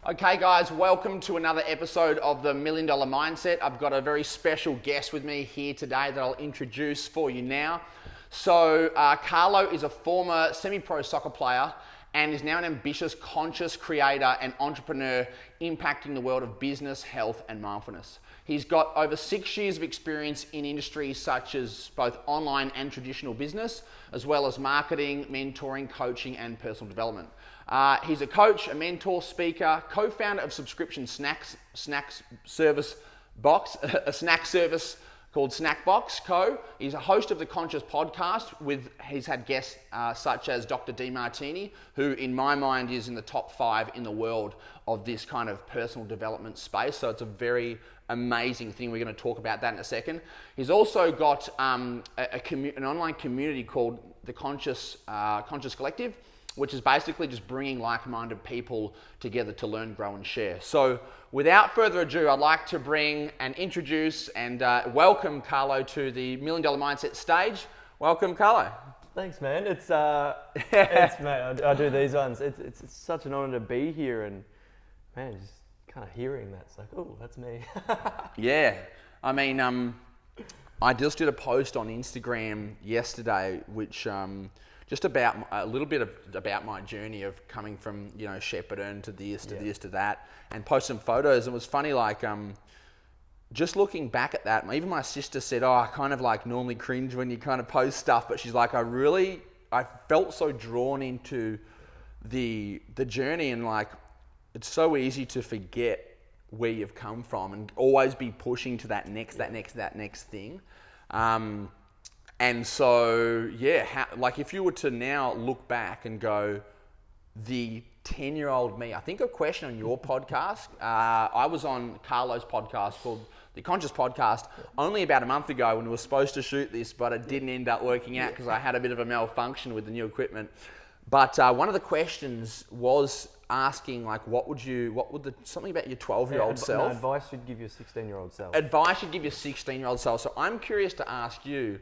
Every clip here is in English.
Okay guys, welcome to another episode of the $1 Million Mindset. I've got a very special guest with me here today that I'll introduce for you now. So Carlo is a former semi-pro soccer player and is now an ambitious, conscious creator and entrepreneur impacting the world of business, health and mindfulness. He's got over 6 years of experience in industries such as both online and traditional business, as well as marketing, mentoring, coaching and personal development. He's a coach, a mentor, speaker, co-founder of subscription snacks service box, a snack service called Snackbox Co. He's a host of the Conscious podcast he's had guests such as Dr. Demartini, who in my mind is in the top 5 in the world of this kind of personal development space. So it's a very amazing thing. We're going to talk about that in a second. He's also got an online community called the Conscious Collective, which is basically just bringing like-minded people together to learn, grow, and share. So without further ado, I'd like to bring and introduce and welcome Carlo to the $1 Million Mindset stage. Welcome, Carlo. Thanks, man. It's mate, I do these ones. It's such an honor to be here, and man, just kind of hearing that, it's like, oh, that's me. Yeah, I mean, I just did a post on Instagram yesterday, which just about a little bit about my journey of coming from, you know, Shepparton to this to this to that, and post some photos. It was funny, like just looking back at that, even my sister said, oh, I kind of like normally cringe when you kind of post stuff, but she's like, I felt so drawn into the journey, and like it's so easy to forget where you've come from and always be pushing to that next thing. And so, yeah, like if you were to now look back and go, the 10-year-old me, I think a question on your podcast, I was on Carlo's podcast called the Conscious Podcast only about a month ago when we were supposed to shoot this, but it didn't end up working out because I had a bit of a malfunction with the new equipment. But one of the questions was asking, like, something about your 12-year-old self. No, advice you'd give your 16-year-old self. Advice you'd give your 16-year-old self. So I'm curious to ask you,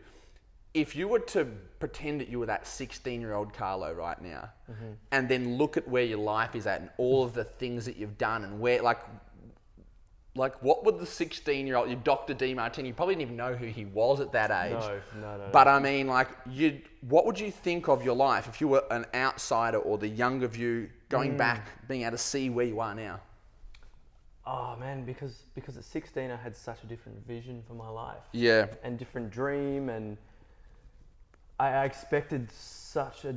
if you were to pretend that you were that 16-year-old Carlo right now, and then look at where your life is at and all of the things that you've done, and where, like what would the 16-year-old, your Dr. Demartini, you probably didn't even know who he was at that age. No. But I mean, like, what would you think of your life if you were an outsider or the younger you going back, being able to see where you are now? Oh man, because at 16 I had such a different vision for my life. Yeah. And different dream, and I expected such a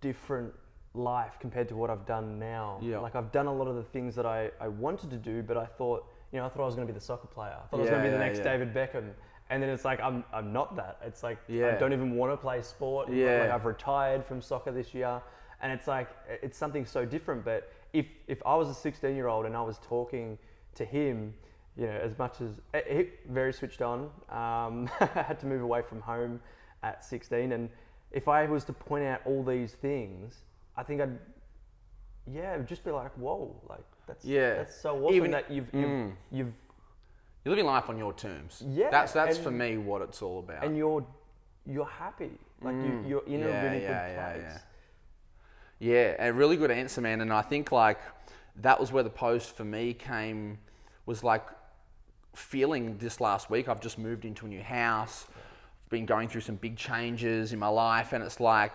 different life compared to what I've done now. Yeah. Like I've done a lot of the things that I wanted to do, but I thought I was going to be the soccer player. I thought I was going to be the next David Beckham. And then it's like, I'm not that. It's like, I don't even want to play sport. Yeah. Like I've retired from soccer this year. And it's like, it's something so different. But if I was a 16-year-old and I was talking to him, you know, as much as, very switched on, I had to move away from home at 16, and if I was to point out all these things, I think it would just be like, whoa, like that's so awesome. Even that you're living life on your terms. Yeah, that's for me what it's all about. And you're happy, like you're in a really good place. Yeah, a really good answer, man. And I think like that was where the post for me was like feeling this last week. I've just moved into a new house. Been going through some big changes in my life, and it's like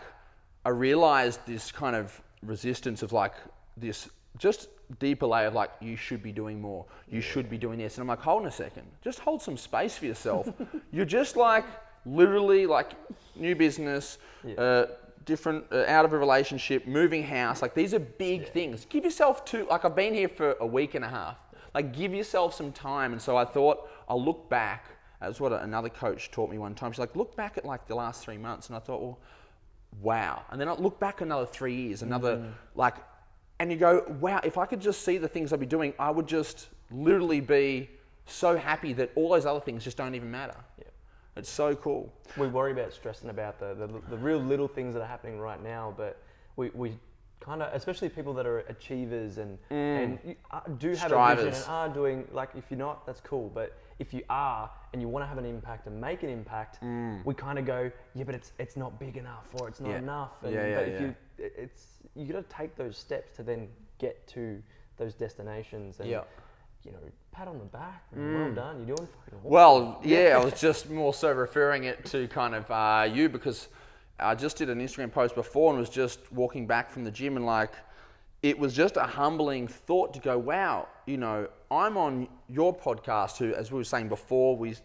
I realized this kind of resistance of like this just deeper layer of like, you should be doing more, you should be doing this, and I'm like, hold on a second, just hold some space for yourself. You're just like literally like new business, different out of a relationship, moving house, like these are big things. Give yourself like I've been here for a week and a half, like give yourself some time. And so I thought I'll look back. That's what another coach taught me one time. She's like, look back at like the last 3 months. And I thought, well, wow. And then I look back another 3 years, and you go, wow, if I could just see the things I'd be doing, I would just literally be so happy that all those other things just don't even matter. Yeah. It's so cool. We worry about stressing about the real little things that are happening right now, but we kind of, especially people that are achievers and do have a vision and are doing, like, if you're not, that's cool, but if you are and you want to have an impact and make an impact, we kind of go, yeah, but it's not big enough, or it's not enough. And, but if you got to take those steps to then get to those destinations. And, you know, pat on the back, man, well done, you're doing fucking awesome. Well, yeah, I was just more so referring it to kind of you, because I just did an Instagram post before and was just walking back from the gym, and like, it was just a humbling thought to go, wow, you know, I'm on your podcast who, as we were saying before we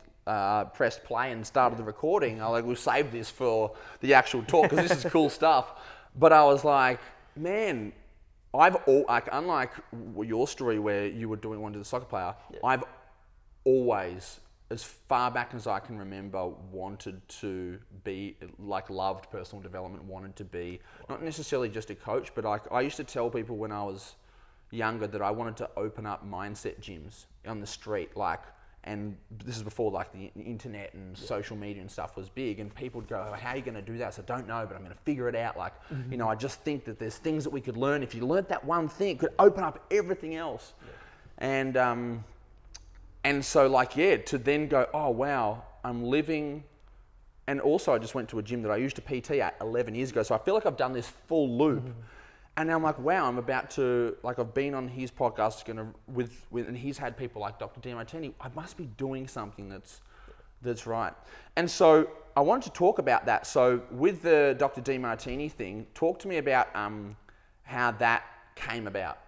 pressed play and started the recording, we'll save this for the actual talk because this is cool stuff. But I was like, man, unlike your story where you were wanted to be a soccer player, I've always, as far back as I can remember, wanted to be, like, loved personal development, wanted to be, not necessarily just a coach, but I used to tell people when I was younger that I wanted to open up mindset gyms on the street, like, and this is before like the internet and social media and stuff was big, and people would go, oh, how are you going to do that? So I don't know, but I'm going to figure it out. Like, you know, I just think that there's things that we could learn. If you learnt that one thing, it could open up everything else. And so, like, to then go, oh, wow, I'm living. And also I just went to a gym that I used to PT at 11 years ago. So I feel like I've done this full loop. And now I'm like, wow, I'm about to, like, I've been on his podcast and he's had people like Dr. Demartini. I must be doing something that's right. And so I wanted to talk about that. So with the Dr. Demartini thing, talk to me about how that came about.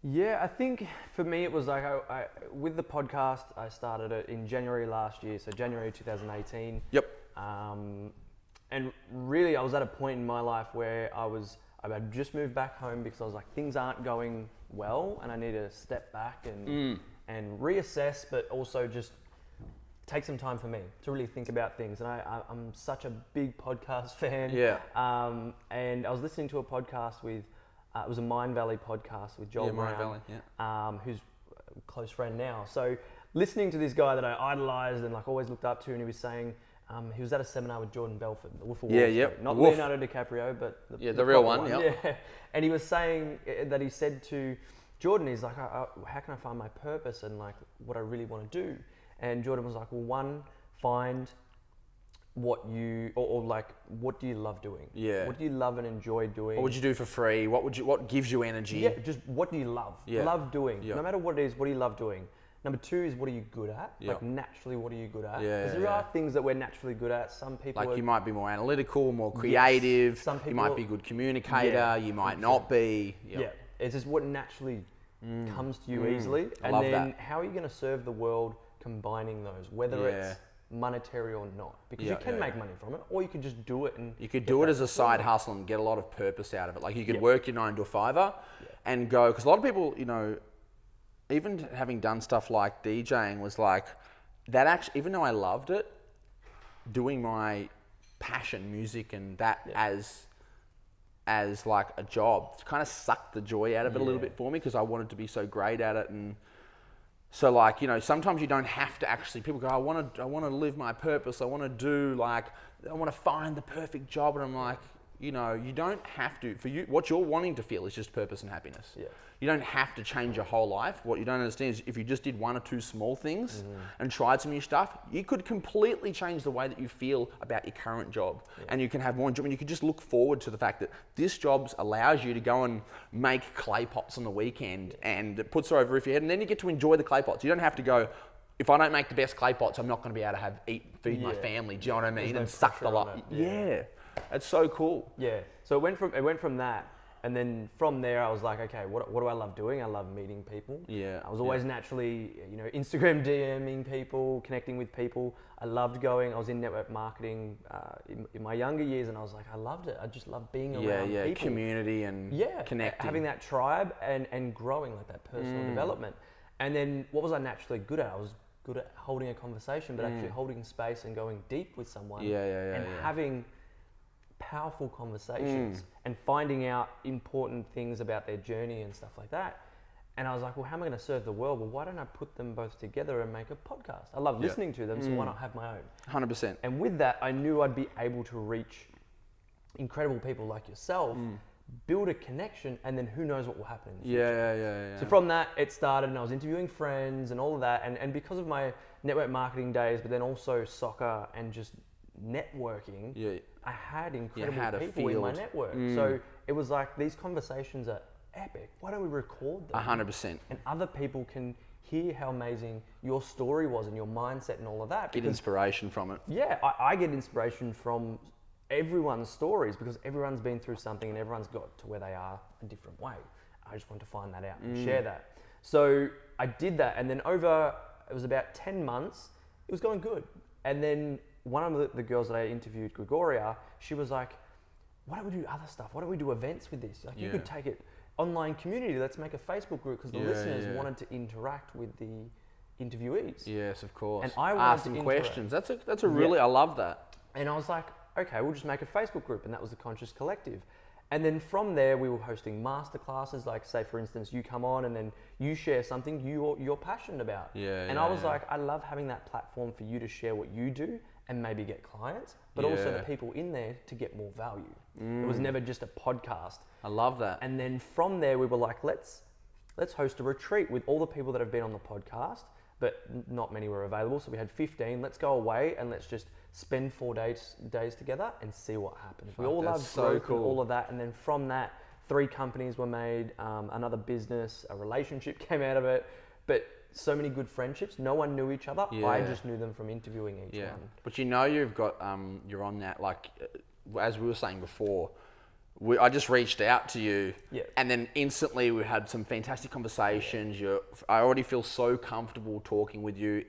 Yeah, I think for me it was like, I with the podcast, I started it in January last year, so January 2018. Yep. And really I was at a point in my life where I had just moved back home because I was like, things aren't going well and I need to step back and reassess, but also just take some time for me to really think about things. And I'm such a big podcast fan. Yeah. And I was listening to a podcast with, it was a Mind Valley podcast with Joel Brown, Mind Valley, who's a close friend now. So listening to this guy that I idolized and like always looked up to, and he was saying, he was at a seminar with Jordan Belfort, the Wolf of Wall Street. Not Leonardo DiCaprio, but the real one. Yeah. And he was saying that he said to Jordan, he's like, how can I find my purpose and like what I really want to do? And Jordan was like, well, one, find what you, or like, what do you love doing? Yeah. What do you love and enjoy doing? What would you do for free? What gives you energy? Yeah, just what do you love? Yeah. Love doing. Yeah. No matter what it is, what do you love doing? Number two is, what are you good at? Yeah. Like, naturally, what are you good at? Yeah, Because there are things that we're naturally good at. Some people like, you might be more analytical, more creative. Yes. Some people you might be a good communicator. You might not be. Yep. Yeah. It's just what naturally comes to you easily. I And love then that. how are you going to serve the world combining those, whether it's monetary or not? Because you can make money from it, or you can just do it. And you could do it as a side hustle and get a lot of purpose out of it. Like, you could work your 9 to 5 and go, because a lot of people, you know, even having done stuff like DJing was like, that actually, even though I loved it, doing my passion, music, and that as like a job, kind of sucked the joy out of it a little bit for me, because I wanted to be so great at it. And so, like, you know, sometimes you don't have to actually, people go, I want to live my purpose. I want to do, like, I want to find the perfect job. And I'm like, you know, you don't have to, for you, what you're wanting to feel is just purpose and happiness. Yeah. You don't have to change your whole life. What you don't understand is, if you just did 1 or 2 small things and tried some new stuff, you could completely change the way that you feel about your current job. And you can have more enjoyment. You could just look forward to the fact that this job allows you to go and make clay pots on the weekend, and it puts it over your head, and then you get to enjoy the clay pots. You don't have to go, if I don't make the best clay pots, I'm not going to be able to feed my family. Do you know what I mean? And suck the life. Yeah. It's so cool. Yeah. So it went from that, and then from there I was like, okay, what do I love doing? I love meeting people. Yeah. I was always naturally, you know, Instagram DMing people, connecting with people. I loved going. I was in network marketing in my younger years, and I was like, I loved it. I just loved being around people. Community and connecting. Having that tribe and growing, like that personal development. And then what was I naturally good at? I was good at holding a conversation, but actually holding space and going deep with someone. And having powerful conversations and finding out important things about their journey and stuff like that. And I was like, well, how am I going to serve the world? Well, why don't I put them both together and make a podcast? I love listening to them, so why not have my own? 100%. And with that, I knew I'd be able to reach incredible people like yourself, build a connection, and then who knows what will happen in the future. So from that, it started, and I was interviewing friends and all of that. And because of my network marketing days, but then also soccer and just networking, I had incredible people in my network. So it was like, these conversations are epic. Why don't we record them? 100%. And other people can hear how amazing your story was and your mindset and all of that. Get inspiration from it. Yeah, I get inspiration from everyone's stories because everyone's been through something and everyone's got to where they are a different way. I just want to find that out and share that. So I did that, and then it was about 10 months, it was going good. And then one of the girls that I interviewed, Gregoria, she was like, why don't we do other stuff? Why don't we do events with this? Like, you could take it online community. Let's make a Facebook group because the listeners wanted to interact with the interviewees. Yes, of course. And I ask wanted them to questions. That's a really, I love that. And I was like, okay, we'll just make a Facebook group, and that was the Conscious Collective. And then from there, we were hosting masterclasses. Like, say for instance, you come on and then you share something you're passionate about. And I was like, I love having that platform for you to share what you do and maybe get clients, but also the people in there to get more value. It was never just a podcast. I love that. And then from there, we were like, let's host a retreat with all the people that have been on the podcast, but not many were available. So we had 15. Let's go away and let's just spend 4 days together and see what happens. We all love growth and all of that. And then from that, 3 companies were made, another business, a relationship came out of it, but so many good friendships. No one knew each other. I just knew them from interviewing each one. But you've got, you're on that, like, as we were saying before, I just reached out to you, and then instantly we had some fantastic conversations. I already feel so comfortable talking with you.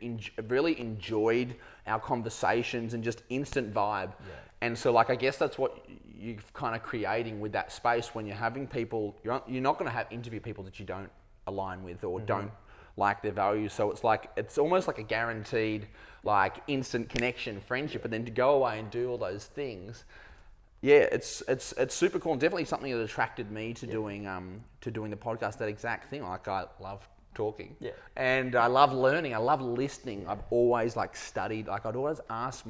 Really enjoyed our conversations and just instant vibe. And so, like, I guess that's what you're kind of creating with that space when you're having people. You're not going to interview people that you don't align with or don't like their values. So it's almost like a guaranteed, like, instant connection, friendship, and then to go away and do all those things. Yeah, it's super cool, and definitely something that attracted me to doing the podcast. That exact thing. Like, I love talking, and I love learning. I love listening. I've always studied. Like, I'd always ask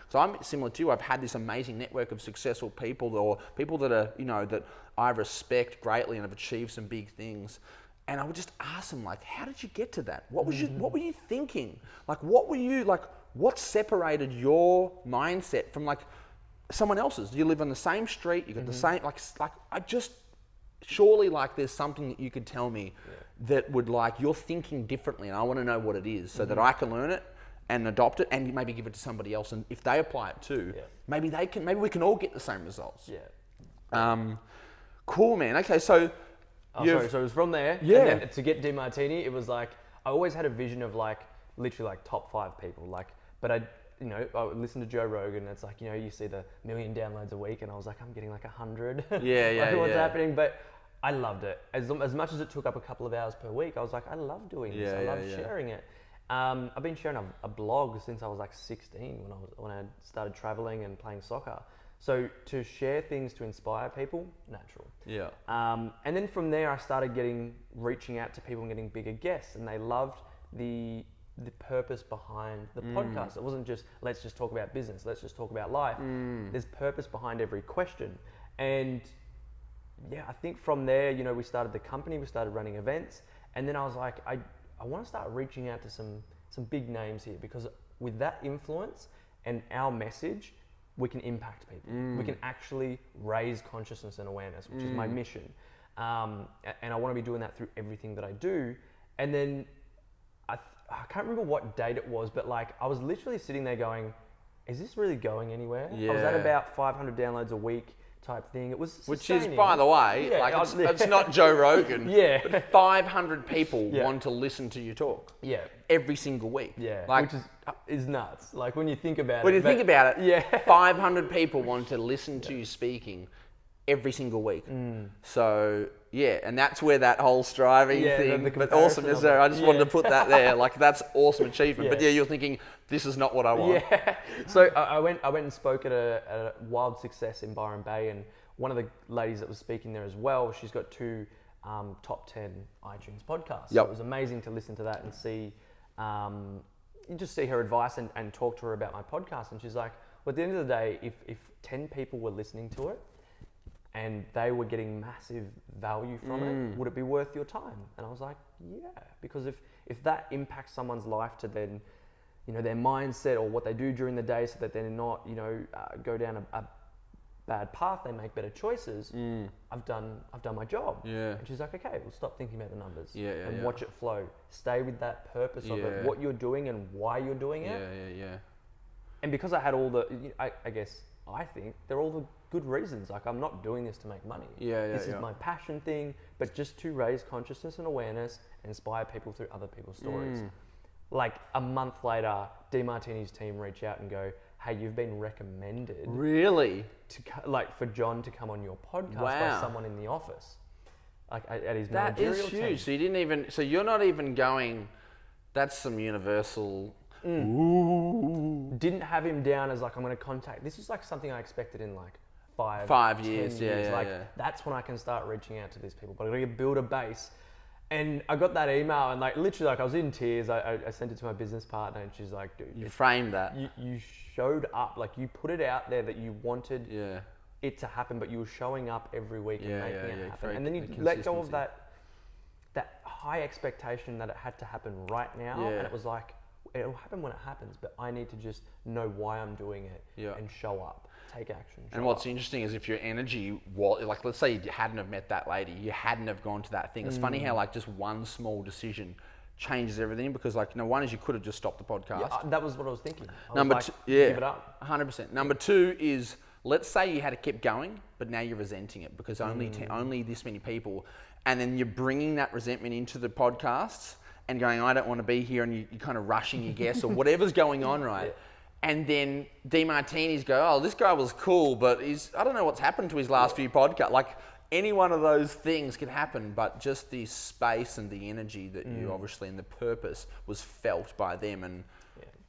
so I'm similar to you. I've had this amazing network of successful people, or people that are that I respect greatly and have achieved some big things. And I would just ask them, like, how did you get to that? What were you thinking? Like, what separated your mindset from someone else's? You live on the same street, you got the same, surely there's something that you could tell me that would, you're thinking differently, and I want to know what it is so that I can learn it and adopt it and maybe give it to somebody else. And if they apply it too, maybe we can all get the same results. Cool, man. Okay, so so it was from there. And then to get DeMartini, it was I always had a vision of literally top 5 people. But I would listen to Joe Rogan, and it's you see the 1 million downloads a week, and I was like, I'm getting 100. What's happening? But I loved it. As much as it took up a couple of hours per week, I was like, I love doing this. I love sharing it. I've been sharing a blog since I was 16 when I started traveling and playing soccer. So to share things to inspire people, natural. And then from there, I started reaching out to people and getting bigger guests, and they loved the purpose behind the podcast. It wasn't just, let's just talk about business, let's just talk about life. There's purpose behind every question. And I think from there, we started the company, we started running events, and then I was like, I want to start reaching out to some big names here, because with that influence and our message, we can impact people. We can actually raise consciousness and awareness, which is my mission. And I want to be doing that through everything that I do. And then I can't remember what date it was, but I was literally sitting there going, is this really going anywhere? I was at about 500 downloads a week type thing. It was sustaining. Which is, by the way, it's not Joe Rogan. But 500 people want to listen to you talk. Every single week. Which is nuts. When you think about it. When you think about it, 500 people want to listen to you speaking every single week. So, and that's where that whole striving thing, but awesomeness there. I just wanted to put that there. That's awesome achievement. But you're thinking, this is not what I want. So I went and spoke at a Wild Success in Byron Bay, and one of the ladies that was speaking there as well, she's got 2 top 10 iTunes podcasts. So it was amazing to listen to that and see, just see her advice and talk to her about my podcast. And she's like, well, at the end of the day, if 10 people were listening to it, and they were getting massive value from it, would it be worth your time? And I was like, because if that impacts someone's life to then, their mindset or what they do during the day, so that they're not, go down bad path, they make better choices. I've done my job. Yeah. And she's like, okay, we'll stop thinking about the numbers and watch it flow. Stay with that purpose of it, what you're doing and why you're doing it. Yeah. And because I had all the, I think they're all the good reasons. Like, I'm not doing this to make money. This is my passion thing, but just to raise consciousness and awareness and inspire people through other people's stories. Like a month later, DeMartini's team reach out and go, hey, you've been recommended. Really? For John to come on your podcast by someone in the office. Like at his that managerial is huge. team. So you didn't even, so you're not even going, that's some universal, ooh. Didn't have him down as like, I'm going to contact, this is like something I expected in like 5 years. 10 years. That's when I can start reaching out to these people, but I got to build a base. And I got that email and like literally like I was in tears. I sent it to my business partner and she's like, dude, you framed that. You showed up, like you put it out there that you wanted it to happen, but you were showing up every week and making it happen. And then you let go of that high expectation that it had to happen right now. And it was like, it'll happen when it happens, but I need to just know why I'm doing it and show up. Take action. And what's interesting is if your energy was, like, let's say you hadn't have met that lady, you hadn't have gone to that thing. It's funny how like just one small decision changes everything, because like, one is you could have just stopped the podcast. That was what I was thinking. Number was two, give it up. 100%. Number two is, let's say you had to keep going, but now you're resenting it because only this many people, and then you're bringing that resentment into the podcasts and going, I don't want to be here, and you're kind of rushing your guests or whatever's going on, right? And then DeMartini's go, oh, this guy was cool, but I don't know what's happened to his last few podcasts. Like, any one of those things could happen, but just the space and the energy that you obviously, and the purpose was felt by them, and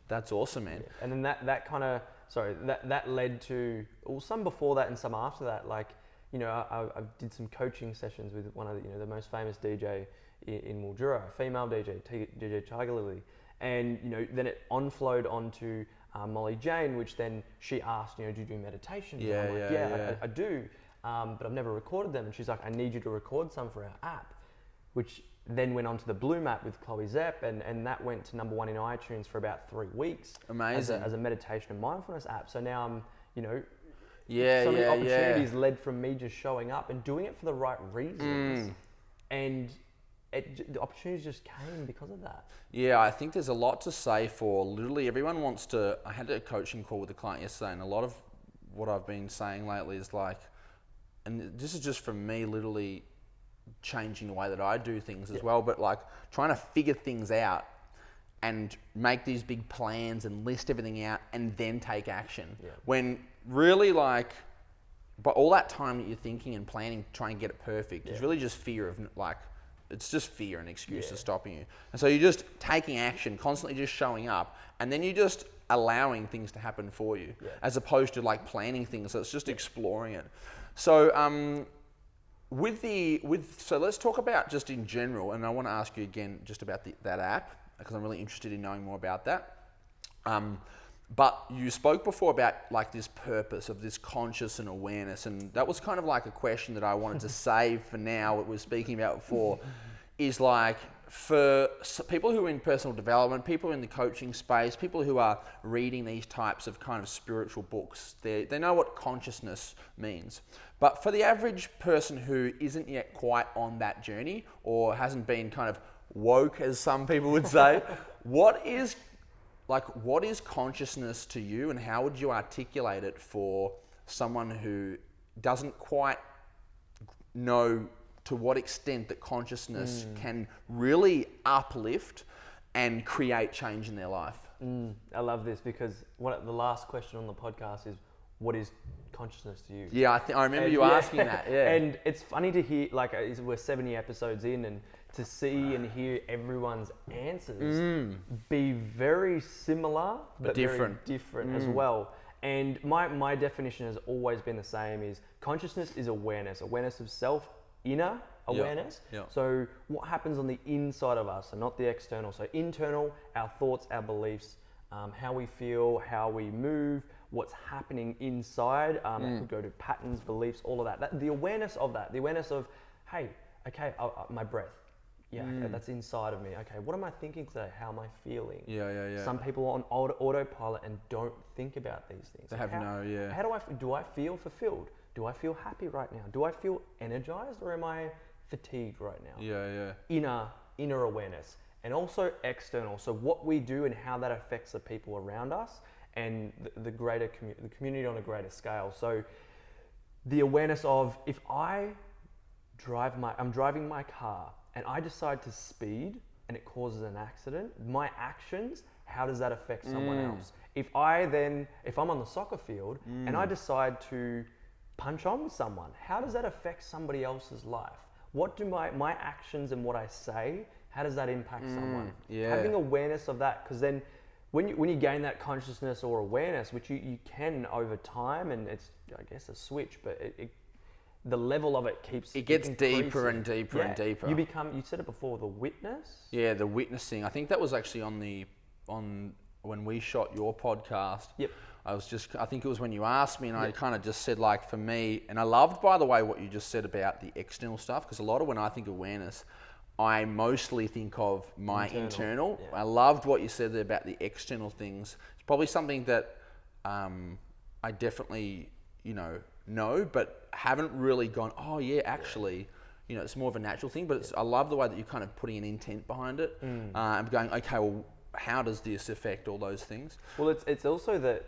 that's awesome, man. And then that led to, well, some before that and some after that. Like, I did some coaching sessions with one of the most famous DJ in Mildura, a female DJ, DJ Tiger Lily. And, then it flowed onto Molly Jane, which then she asked, do you do meditations? I do, but I've never recorded them. And she's like, I need you to record some for our app, which then went onto the Bloom app with Chloe Zepp, and that went to #1 in iTunes for about 3 weeks. Amazing. As a meditation and mindfulness app. So now I'm, so many opportunities led from me just showing up and doing it for the right reasons. And the opportunities just came because of that. Yeah, I think there's a lot to say for literally everyone wants to. I had a coaching call with a client yesterday, and a lot of what I've been saying lately is like, and this is just from me literally changing the way that I do things as well, but like trying to figure things out and make these big plans and list everything out and then take action. When really but all that time that you're thinking and planning, trying to get it perfect, is really just fear of it's just fear and excuses stopping you. And so you're just taking action, constantly just showing up, and then you're just allowing things to happen for you, as opposed to like planning things. So it's just exploring it. So so let's talk about just in general, and I want to ask you again just about that app, because I'm really interested in knowing more about that. But you spoke before about like this purpose of this conscious and awareness, and that was kind of like a question that I wanted to save for now, what we were speaking about before, is like for people who are in personal development, people in the coaching space, people who are reading these types of kind of spiritual books, they know what consciousness means. But for the average person who isn't yet quite on that journey, or hasn't been kind of woke, as some people would say, what is consciousness to you, and how would you articulate it for someone who doesn't quite know to what extent that consciousness can really uplift and create change in their life? I love this, because the last question on the podcast is, what is consciousness to you? Yeah, I remember you asking that. Yeah, and it's funny to hear, like, we're 70 episodes in, and to see and hear everyone's answers be very similar but different. very different as well. And my definition has always been the same: is consciousness is awareness of self, inner awareness. So what happens on the inside of us and not the external. So internal, our thoughts, our beliefs, how we feel, how we move, what's happening inside. That could go to patterns, beliefs, all of that. The awareness of that, the awareness of, hey, okay, my breath. that's inside of me. Okay, what am I thinking today? How am I feeling? Yeah. Some people are on autopilot and don't think about these things. They have How do I feel fulfilled? Do I feel happy right now? Do I feel energized, or am I fatigued right now? Yeah. Inner awareness, and also external. So what we do and how that affects the people around us, and the greater the community on a greater scale. So the awareness of, if I'm driving my car and I decide to speed and it causes an accident, my actions, how does that affect someone else? If I'm on the soccer field and I decide to punch on with someone, how does that affect somebody else's life? What do my actions and what I say, how does that impact someone? Having awareness of that, because then when you gain that consciousness or awareness, which you can over time, and it's, I guess, a switch, but the level of it gets deeper and deeper and deeper. You said it before, the witness. Yeah, the witnessing. I think that was actually on when we shot your podcast. Yep. I think it was when you asked me, and I kind of just said, like, for me, and I loved, by the way, what you just said about the external stuff, because a lot of when I think awareness, I mostly think of my internal. Yeah. I loved what you said there about the external things. It's probably something that I definitely, know, but haven't really gone, oh yeah, actually, it's more of a natural thing, but I love the way that you're kind of putting an intent behind it. And going, okay, well, how does this affect all those things? Well, it's also that,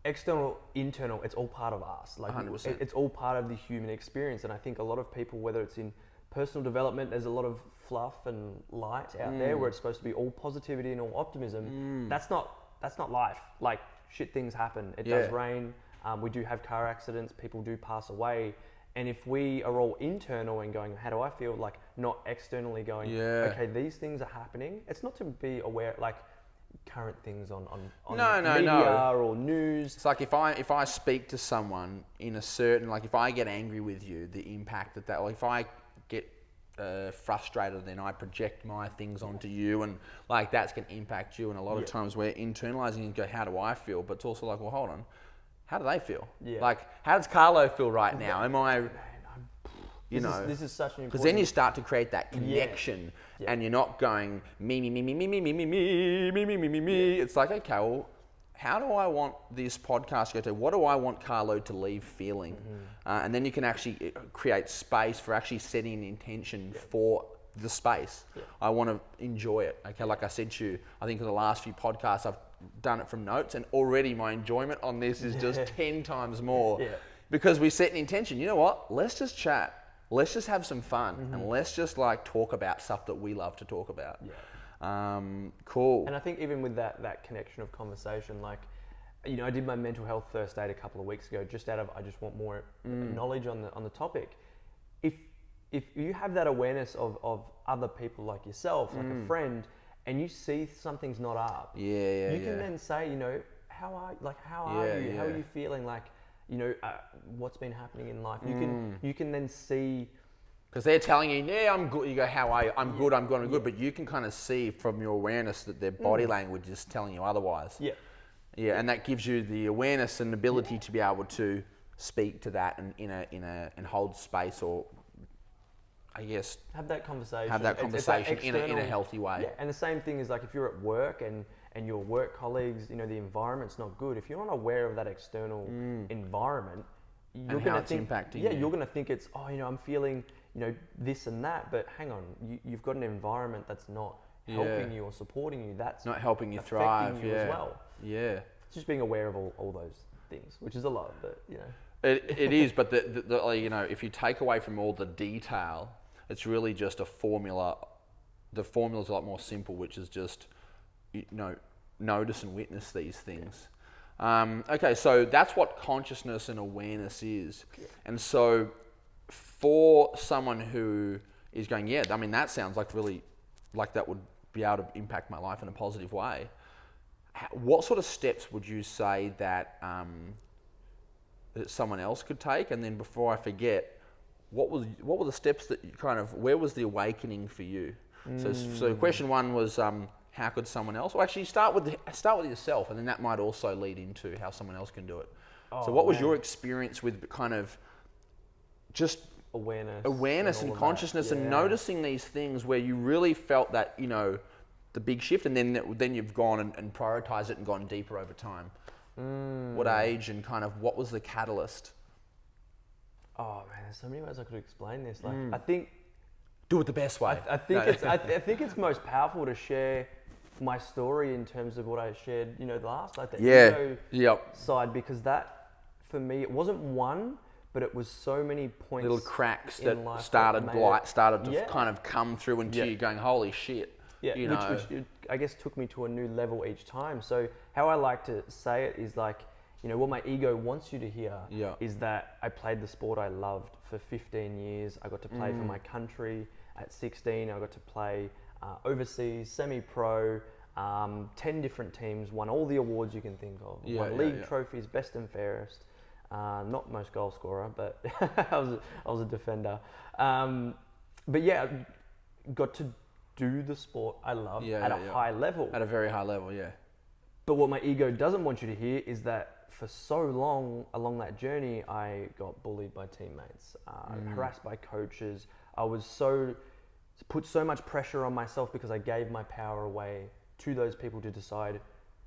external, internal, it's all part of us. Like 100%. It's all part of the human experience. And I think a lot of people, whether it's in personal development, there's a lot of fluff and light out there where it's supposed to be all positivity and all optimism. That's not life. Like, shit things happen. It does rain. We do have car accidents. People do pass away. And if we are all internal and going, how do I feel? Like, not externally going, okay, these things are happening. It's not to be aware, like, current things on media or news. It's like if I speak to someone in a certain, like, if I get angry with you, the impact that, like, if I get frustrated, then I project my things onto you, and like that's going to impact you. And a lot of times we're internalizing and go, how do I feel? But it's also like, well, hold on, how do they feel? Like, how does Carlo feel right now? Am I, this is such an important... Because then you start to create that connection, and you're not going me. It's like, okay, well, how do I want this podcast to go to? What do I want Carlo to leave feeling? And then you can actually create space for actually setting an intention for the space. I want to enjoy it. Okay, like I said to you, I think in the last few podcasts I've done it from notes, and already my enjoyment on this is just 10 times more because we set an intention. You know what? Let's just chat. Let's just have some fun, and let's just like talk about stuff that we love to talk about. Cool. And I think even with that connection of conversation, like, I did my mental health first aid a couple of weeks ago, just out of, I just want more knowledge on the topic. If you have that awareness of other people like yourself, like a friend, and you see something's not up, you can then say, how are you? How are you feeling? Like, what's been happening in life? You can then see, because they're telling you, yeah, I'm good. You go, how are you? I'm good. I'm good. But you can kind of see from your awareness that their body language is telling you otherwise. Yeah, and that gives you the awareness and ability to be able to speak to that and and hold space, or I guess have that conversation. In a healthy way. Yeah, and the same thing is like if you're at work and your work colleagues, the environment's not good. If you're not aware of that external environment, you're going to think impacting. Yeah, you're going to think it's I'm feeling this and that, but hang on, you've got an environment that's not helping you or supporting you. That's not helping you thrive. You as well. Yeah. It's just being aware of all those things, which is a lot, but It is, but if you take away from all the detail, it's really just a formula. The formula's a lot more simple, which is just notice and witness these things. Okay, so that's what consciousness and awareness is. And so for someone who is going, that sounds like really, like that would be able to impact my life in a positive way. What sort of steps would you say that someone else could take? And then before I forget, what were the steps that you where was the awakening for you? So question one was, how could someone else? Well, actually, start with yourself, and then that might also lead into how someone else can do it. So what was your experience with kind of just awareness and all of consciousness that. and Yeah. noticing these things where you really felt that, the big shift, and then you've gone and prioritized it and gone deeper over time. What age and kind of what was the catalyst? Oh man, there's so many ways I could explain this. Like, I think Do it the best way. I think it's most powerful to share my story in terms of what I shared, last, like the ego side, because that, for me, it wasn't one, but it was so many points, little cracks in that life started to Yeah. kind of come through into you going, holy shit. Yeah, which it, I guess took me to a new level each time. So how I like to say it is like, what my ego wants you to hear is that I played the sport I loved for 15 years. I got to play for my country at 16. I got to play overseas, semi-pro, 10 different teams, won all the awards you can think of. Won league trophies, best and fairest. Not most goal scorer, but I was a defender. But yeah, got to do the sport I love at a high level. At a very high level, yeah. But what my ego doesn't want you to hear is that for so long along that journey, I got bullied by teammates, harassed by coaches. I was put so much pressure on myself because I gave my power away to those people to decide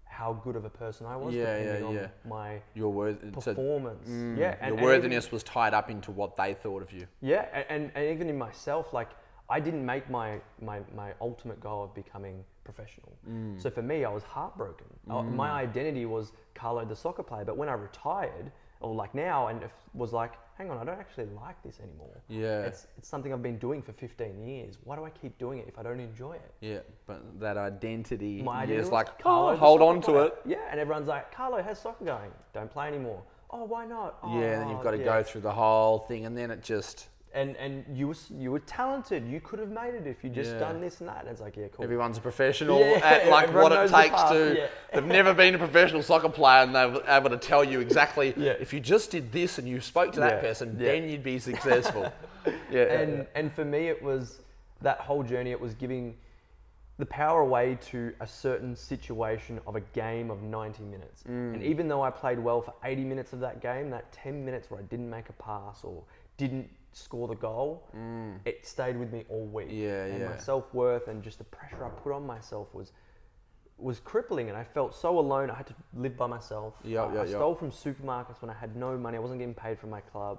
how good of a person I was, depending on my performance. And your worthiness was tied up into what they thought of you. Yeah, and even in myself, like, I didn't make my ultimate goal of becoming professional. So for me, I was heartbroken. My identity was Carlo, the soccer player. But when I retired, or like now, and was like, hang on, I don't actually like this anymore. Yeah. It's something I've been doing for 15 years. Why do I keep doing it if I don't enjoy it? Yeah, but that identity, My identity is was like, Carlo, the hold soccer on to player. it. Yeah, and everyone's like, Carlo, how's soccer going? Don't play anymore. Oh, why not? Oh, And then you've got to go through the whole thing, and then it just... And you were talented. You could have made it if you just done this and that. And it's like, yeah, cool. Everyone's a professional at like what it takes to... They've never been a professional soccer player, and they're able to tell you exactly, if you just did this and you spoke to that person, then you'd be successful. And for me, it was that whole journey. It was giving the power away to a certain situation of a game of 90 minutes. And even though I played well for 80 minutes of that game, that 10 minutes where I didn't make a pass or didn't score the goal, it stayed with me all week. My self-worth and just the pressure I put on myself was crippling, and I felt so alone. I had to live by myself. I stole from supermarkets when I had no money. I wasn't getting paid from my club.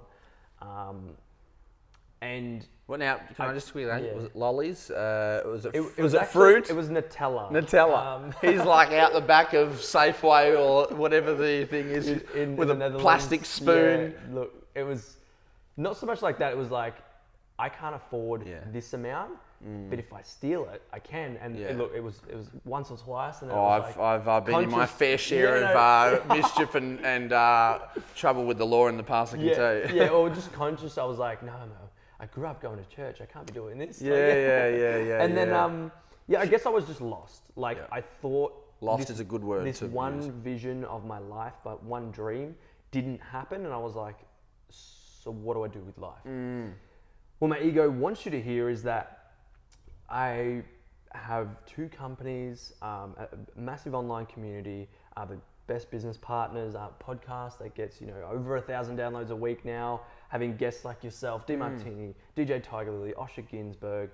And what now? Can I just quickly ask? Was it lollies? Was it actually, fruit? It was Nutella. He's like out the back of Safeway or whatever the thing is with a plastic spoon. Yeah, look, it was not so much like that. It was like, I can't afford this amount, but if I steal it, I can. And look, it was once or twice. And I've been in my fair share of mischief and trouble with the law in the past, I can tell you. Or just conscious. I was like, no. I grew up going to church. I can't be doing this. And then, I guess I was just lost. Like, I thought... Lost is a good word. This one vision of my life, but one dream didn't happen. And I was like, so what do I do with life? What my ego wants you to hear is that I have 2 companies, a massive online community, the best business partners, podcast that gets over 1,000 downloads a week now, having guests like yourself, DeMartini, DJ Tiger Lily, Osher Ginsberg.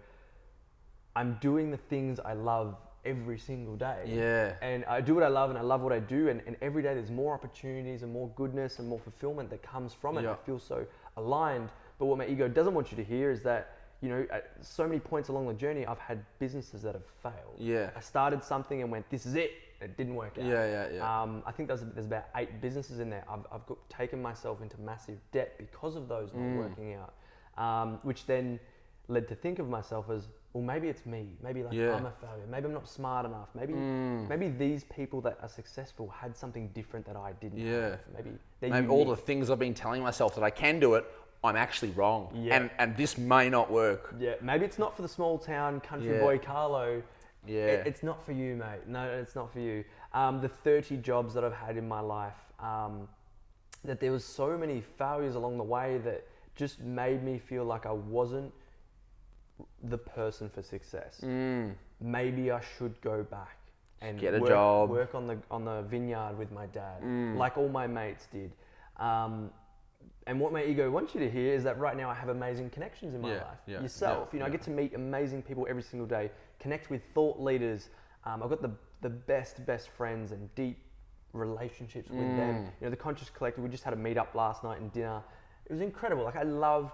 I'm doing the things I love every single day. And I do what I love, and I love what I do, and every day there's more opportunities and more goodness and more fulfillment that comes from it. I feel so aligned. But what my ego doesn't want you to hear is that, at so many points along the journey, I've had businesses that have failed. I started something and went, this is it. It didn't work out. I think there's about 8 businesses in there. I've taken myself into massive debt because of those not working out, which then led to think of myself as, well, maybe it's me. Maybe I'm a failure. Maybe I'm not smart enough. Maybe these people that are successful had something different that I didn't have. Maybe all the things I've been telling myself that I can do it, I'm actually wrong. And this may not work. Maybe it's not for the small town country boy Carlo. It's not for you, mate. No, it's not for you. The 30 jobs that I've had in my life, that there was so many failures along the way that just made me feel like I wasn't the person for success. Maybe I should go back and get a job, work on the vineyard with my dad, like all my mates did. And what my ego wants you to hear is that right now I have amazing connections in my life. Yourself, I get to meet amazing people every single day, connect with thought leaders. I've got the best friends and deep relationships with them. The Conscious Collective, we just had a meet up last night and dinner. It was incredible. Like, I love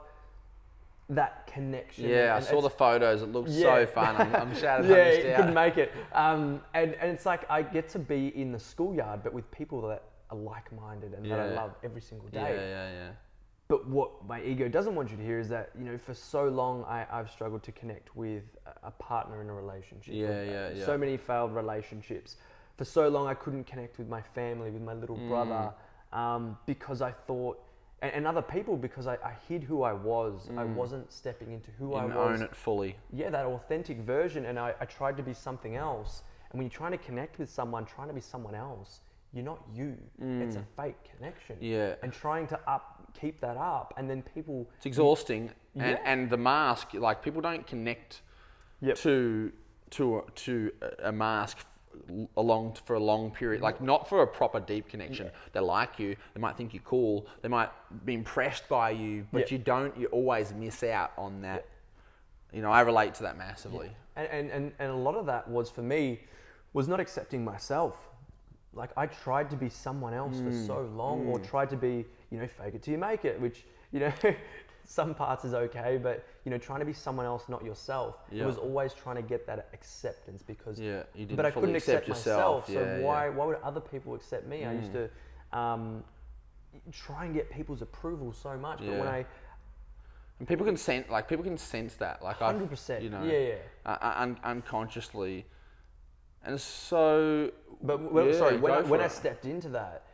that connection. Yeah, I saw the photos. It looked so fun. I'm shattered. Yeah, couldn't make it. And it's like I get to be in the schoolyard, but with people that are like-minded and that I love every single day. Yeah. But what my ego doesn't want you to hear is that, for so long I've struggled to connect with a partner in a relationship. So many failed relationships. For so long I couldn't connect with my family, with my little brother, because I thought, and other people, because I hid who I was. I wasn't stepping into who I was. Own it fully. Yeah, that authentic version, and I tried to be something else. And when you're trying to connect with someone, trying to be someone else, you're not you. It's a fake connection. Yeah. And trying to keep that up, and then people... It's exhausting. And the mask, like, people don't connect to a mask for a long period, like not for a proper deep connection. They like you, they might think you're cool, they might be impressed by you, but you always miss out on that. I relate to that massively. And a lot of that was, for me, was not accepting myself. Like, I tried to be someone else for so long, or tried to be, fake it till you make it, which, some parts is okay, but trying to be someone else, not yourself. It was always trying to get that acceptance, because you didn't but I couldn't accept yourself. myself. So why would other people accept me? I used to try and get people's approval so much, but when and people can sense that, like 100%. Unconsciously, and so. But when I stepped into that,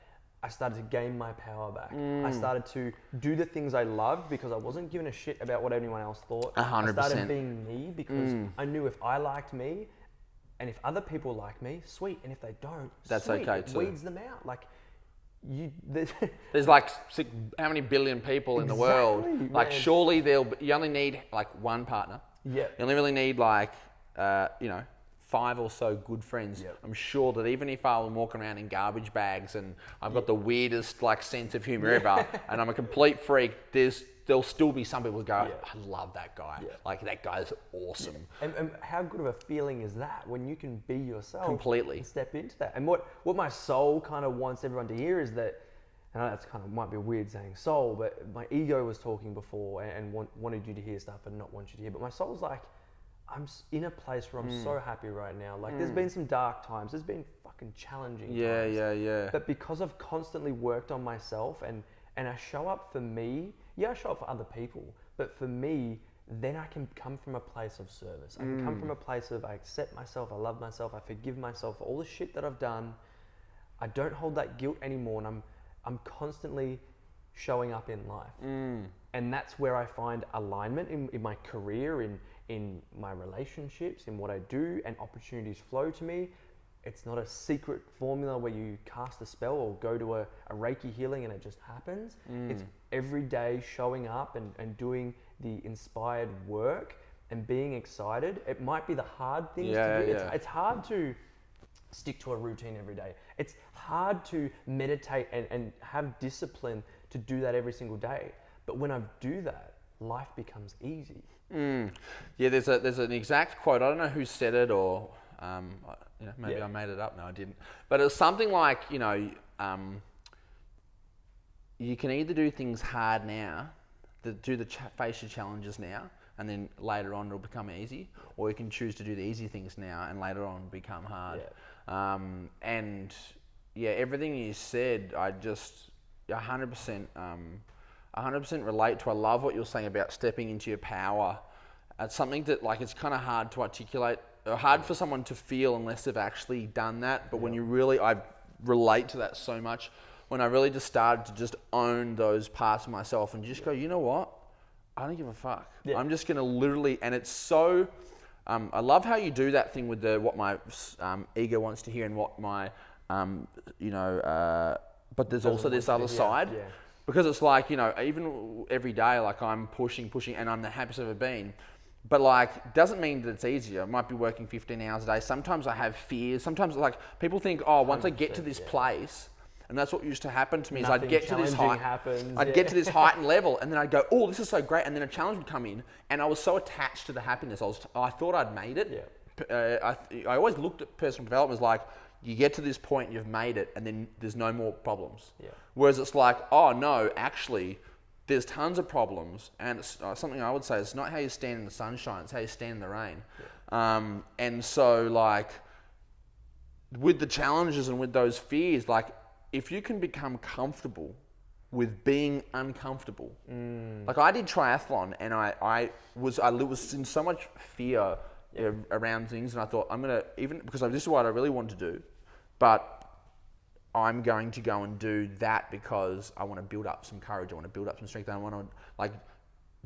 I started to gain my power back. I started to do the things I loved, because I wasn't giving a shit about what anyone else thought. 100%. I started being me, because I knew if I liked me, and if other people like me, sweet. And if they don't, that's sweet. okay It too. weeds them out. Like, there's like how many billion people in the world? Like, man. Surely you only need like one partner. Yeah. You only really need like 5 or so good friends. I'm sure that even if I'm walking around in garbage bags and I've got the weirdest like sense of humor ever, and I'm a complete freak, there'll still be some people who go, I love that guy. Like, that guy's awesome. And how good of a feeling is that, when you can be yourself completely, and step into that? And what my soul kind of wants everyone to hear is that, I know that's kind of might be weird saying soul, but my ego was talking before and wanted you to hear stuff and not want you to hear. But my soul's like, I'm in a place where I'm so happy right now. Like, there's been some dark times. There's been fucking challenging times. Yeah. But because I've constantly worked on myself and I show up for me, I show up for other people, but for me, then I can come from a place of service. I can come from a place of, I accept myself, I love myself, I forgive myself for all the shit that I've done. I don't hold that guilt anymore, and I'm constantly showing up in life. And that's where I find alignment in my career, in my relationships, in what I do, and opportunities flow to me. It's not a secret formula where you cast a spell or go to a Reiki healing and it just happens. It's every day showing up and doing the inspired work and being excited. It might be the hard things to do. It's hard to stick to a routine every day. It's hard to meditate and have discipline to do that every single day. But when I do that, life becomes easy. Yeah, there's an exact quote. I don't know who said it, or maybe I made it up. No, I didn't. But it was something like, you can either do things hard now, face your challenges now, and then later on it'll become easy, or you can choose to do the easy things now and later on become hard. Everything you said, I just 100%. 100% relate to. I love what you're saying about stepping into your power. It's something that, like, it's kind of hard to articulate, or hard for someone to feel unless they've actually done that. But when you really, I relate to that so much. When I really just started to just own those parts of myself and just go, you know what? I don't give a fuck. I'm just going to literally, and it's so, I love how you do that thing with what my ego wants to hear and what my, but there's also this other side. Because it's like, even every day, like, I'm pushing, and I'm the happiest I've ever been. But, like, doesn't mean that it's easier. I might be working 15 hours a day. Sometimes I have fears. Sometimes, like, people think, once I get to this place, And that's what used to happen to me. Is Nothing I'd get to this height. happens. I'd get to this height and level, and then I'd go, "Oh, this is so great!" And then a challenge would come in, and I was so attached to the happiness. I thought I'd made it. Yeah. I always looked at personal development as like, you get to this point, you've made it, and then there's no more problems. Yeah. Whereas it's like, oh no, actually, there's tons of problems, and it's, something I would say, it's not how you stand in the sunshine, it's how you stand in the rain. Yeah. And so like, with the challenges and with those fears, like, if you can become comfortable with being uncomfortable. Like, I did triathlon, and I was in so much fear around things, and I thought, I'm gonna, even because this is what I really wanted to do, but I'm going to go and do that because I want to build up some courage, I want to build up some strength, I want to, like,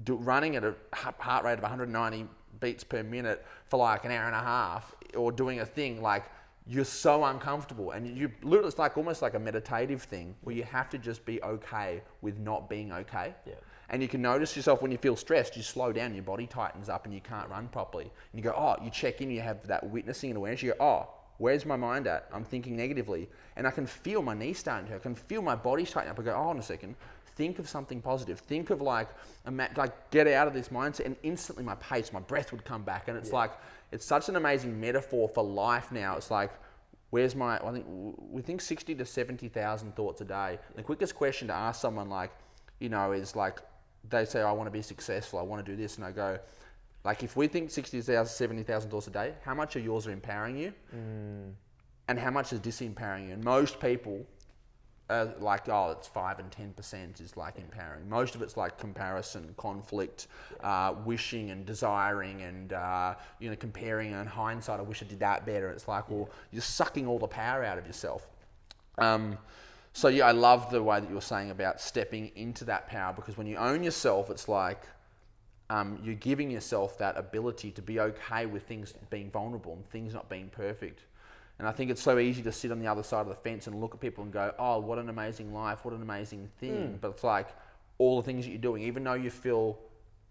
running at a heart rate of 190 beats per minute for like an hour and a half, or doing a thing, like, you're so uncomfortable, and you literally, it's like almost like a meditative thing where you have to just be okay with not being okay. Yeah. And you can notice yourself when you feel stressed, you slow down, your body tightens up, and you can't run properly. And you go, oh, you check in, you have that witnessing and awareness. You go, oh, where's my mind at? I'm thinking negatively, and I can feel my knees starting to hurt. I can feel my body tightening up. I go, oh, hold on a second. Think of something positive. Think of like get out of this mindset, and instantly my pace, my breath would come back. And it's like, it's such an amazing metaphor for life now. It's like, where's my, I think we think 60 to 70,000 thoughts a day. The quickest question to ask someone, like, you know, is like, they say, I want to be successful, I want to do this. And I go, like, if we think 60,000, 70,000 thoughts a day, how much of yours are empowering you? And how much is disempowering you? And most people are like, oh, it's 5 and 10% is like empowering. Most of it's like comparison, conflict, wishing and desiring, and you know, comparing. And in hindsight, I wish I did that better. It's like, well, you're sucking all the power out of yourself. So yeah, I love the way that you were saying about stepping into that power, because when you own yourself, it's like you're giving yourself that ability to be okay with things being vulnerable and things not being perfect. And I think it's so easy to sit on the other side of the fence and look at people and go, oh, what an amazing life, what an amazing thing. But it's like, all the things that you're doing, even though you feel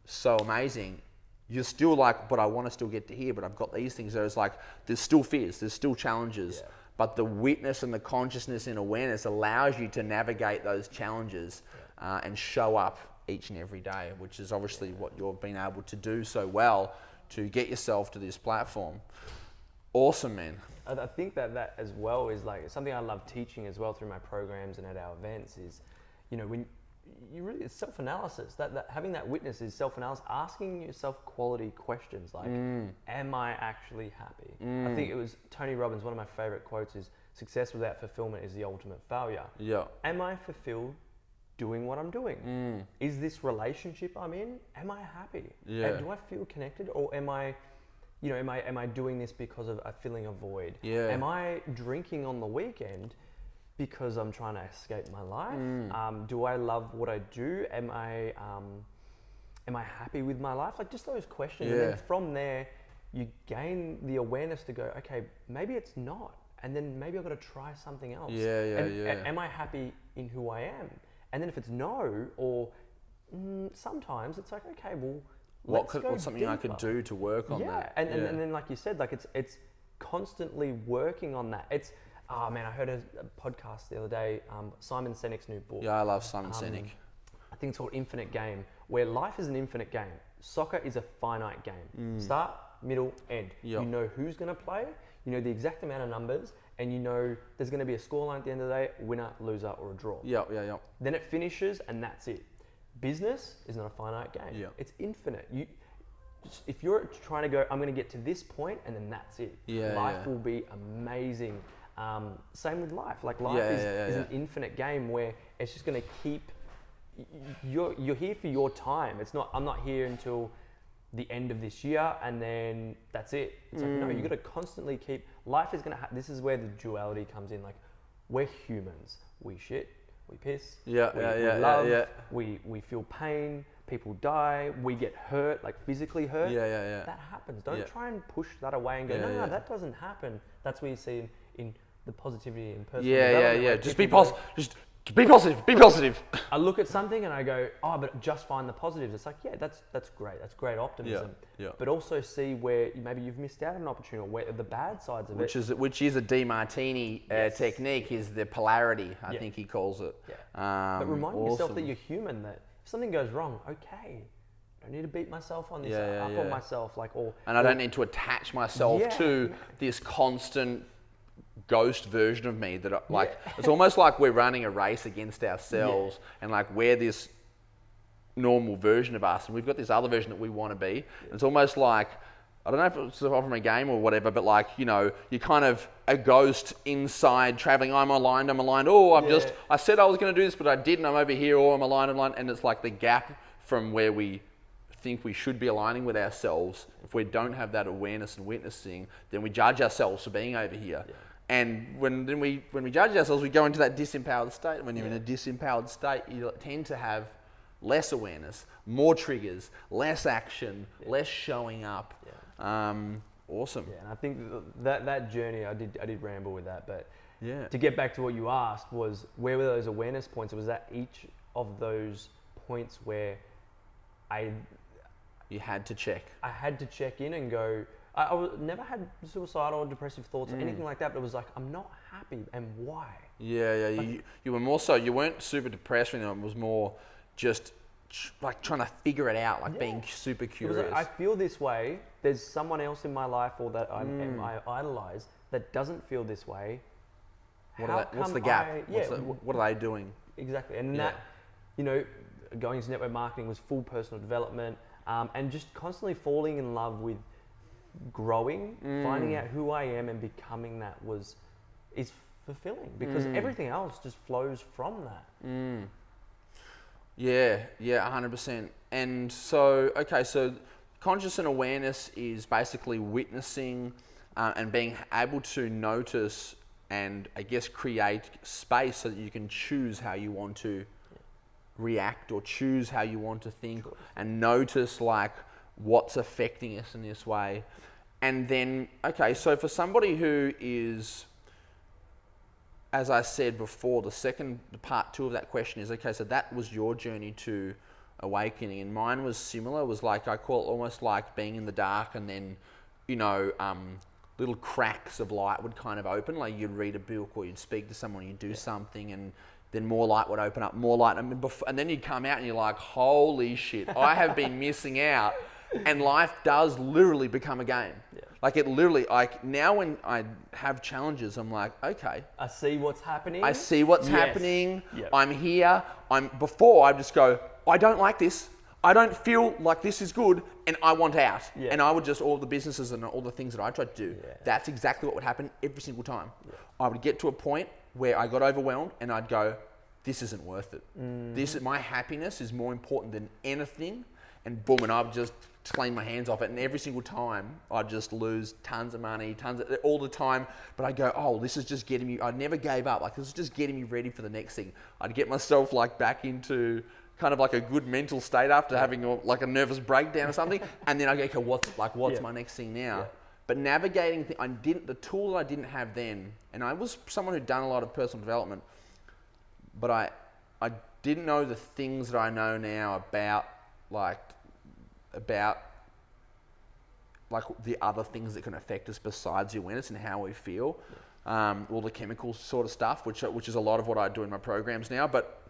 so amazing, you're still like, but I want to still get to here, but I've got these things. There's like, there's still fears, there's still challenges. Yeah. But the witness and the consciousness and awareness allows you to navigate those challenges and show up each and every day, which is obviously what you've been able to do so well to get yourself to this platform. Awesome, man. I think that as well is like something I love teaching as well through my programs and at our events is, you know, when you really, it's self-analysis. That having that witness is self-analysis, asking yourself quality questions like, am I actually happy? I think it was Tony Robbins, one of my favorite quotes is, success without fulfillment is the ultimate failure. Yeah. Am I fulfilled doing what I'm doing? Is this relationship I'm in, am I happy? Yeah. And do I feel connected, or am I, you know, am I doing this because of a feeling a void? Yeah. Am I drinking on the weekend because I'm trying to escape my life? Do I love what I do? Am I happy with my life? Like, just those questions. And then from there, you gain the awareness to go, okay, maybe it's not. And then maybe I've got to try something else. Am I happy in who I am? And then if it's no, or sometimes it's like, okay, well, what's something deeper. I could do to work on that? And then like you said, like it's constantly working on that. It's, oh man, I heard a podcast the other day, Simon Sinek's new book. Yeah, I love Simon Sinek. I think it's called Infinite Game, where life is an infinite game. Soccer is a finite game. Start, middle, end. Yep. You know who's going to play, you know the exact amount of numbers, and you know there's going to be a scoreline at the end of the day, winner, loser, or a draw. Yeah. Then it finishes, and that's it. Business is not a finite game. Yep. It's infinite. If you're trying to go, I'm going to get to this point, and then that's it. Life will be amazing. Same with life. Like life is an infinite game where it's just going to keep. You're here for your time. It's not. I'm not here until the end of this year, and then that's it. It's like, no, you got to constantly keep. Life is going to. This is where the duality comes in. Like, we're humans. We shit. We piss. We love. We feel pain. People die. We get hurt, like physically hurt. That happens. Don't try and push that away and go, no, that doesn't happen. That's where you see in the positivity and personal development. Just be positive. Just Be positive. Be positive. I look at something and I go, oh, but just find the positives. It's like, yeah, that's great. That's great optimism. Yeah. But also see where maybe you've missed out on an opportunity, or where the bad sides of it. Which is a DeMartini technique, is the polarity, I think he calls it. Yeah. But remind yourself that you're human, that if something goes wrong, okay, I don't need to beat myself on this, on myself. And I don't need to attach myself to this constant ghost version of me that it's almost like we're running a race against ourselves, and like we're this normal version of us, and we've got this other version that we want to be. It's almost like, I don't know if it's from a game or whatever, but like, you know, you're kind of a ghost inside traveling. I'm aligned. Oh, I said I was going to do this, but I didn't. I'm over here, or I'm aligned. And it's like the gap from where we think we should be aligning with ourselves. If we don't have that awareness and witnessing, then we judge ourselves for being over here. Yeah. And when we judge ourselves, we go into that disempowered state. When you're in a disempowered state, you tend to have less awareness, more triggers, less action, less showing up. Awesome. Yeah, and I think that journey, I did ramble with that, but to get back to what you asked, was where were those awareness points? It was at each of those points where you had to check. I had to check in and go, never had suicidal or depressive thoughts or anything like that, but it was like, I'm not happy, and why? You were more so, you weren't super depressed, it was more just like trying to figure it out, like being super curious. It was like, I feel this way, there's someone else in my life or that I idolize that doesn't feel this way. What's the gap? What are they doing? Exactly, and that, you know, going into network marketing was full personal development, and just constantly falling in love with growing, finding out who I am and becoming that is fulfilling, because everything else just flows from that. Yeah, 100%. And so, so conscious and awareness is basically witnessing and being able to notice and, I guess, create space so that you can choose how you want to react or choose how you want to think, and notice like what's affecting us in this way. And then, so for somebody who is, as I said before, the part two of that question is, so that was your journey to awakening, and mine was similar. It was like, I call it almost like being in the dark, and then, you know, little cracks of light would kind of open, like you'd read a book or you'd speak to someone, you'd do something, and then more light would open up, more light, and then you'd come out and you're like, holy shit, I have been missing out. And life does literally become a game. Yeah. Like it literally, like now when I have challenges, I'm like, okay. I see what's happening. Yep. I'm here. Before I just go, I don't like this. I don't feel like this is good, and I want out. Yeah. And I would just, all the businesses and all the things that I tried to do, that's exactly what would happen every single time. Yeah. I would get to a point where I got overwhelmed and I'd go, this isn't worth it. My happiness is more important than anything. And boom, and I'd just clean my hands off it. And every single time I'd just lose tons of money, all the time. But I'd go, oh, this is just getting me, I never gave up. Like, this is just getting me ready for the next thing. I'd get myself like back into kind of like a good mental state after having like a nervous breakdown or something. And then I go, okay, what's my next thing now? Yeah. But navigating, the tool that I didn't have then, and I was someone who'd done a lot of personal development, but I didn't know the things that I know now about the other things that can affect us besides the awareness and how we feel, all the chemical sort of stuff, which is a lot of what I do in my programs now. But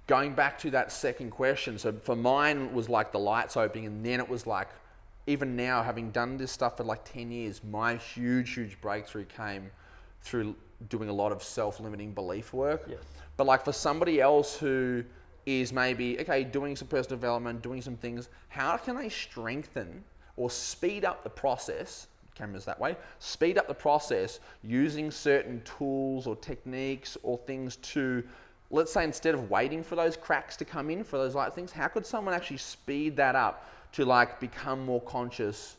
going back to that second question, so for mine was like the lights opening, and then it was like, even now, having done this stuff for like 10 years, my huge breakthrough came through doing a lot of self-limiting belief work. Yeah. But like for somebody else who is maybe, doing some personal development, doing some things, how can they strengthen or speed up the process, cameras that way, speed up the process using certain tools or techniques or things to, let's say, instead of waiting for those cracks to come in, for those light things, how could someone actually speed that up to like become more conscious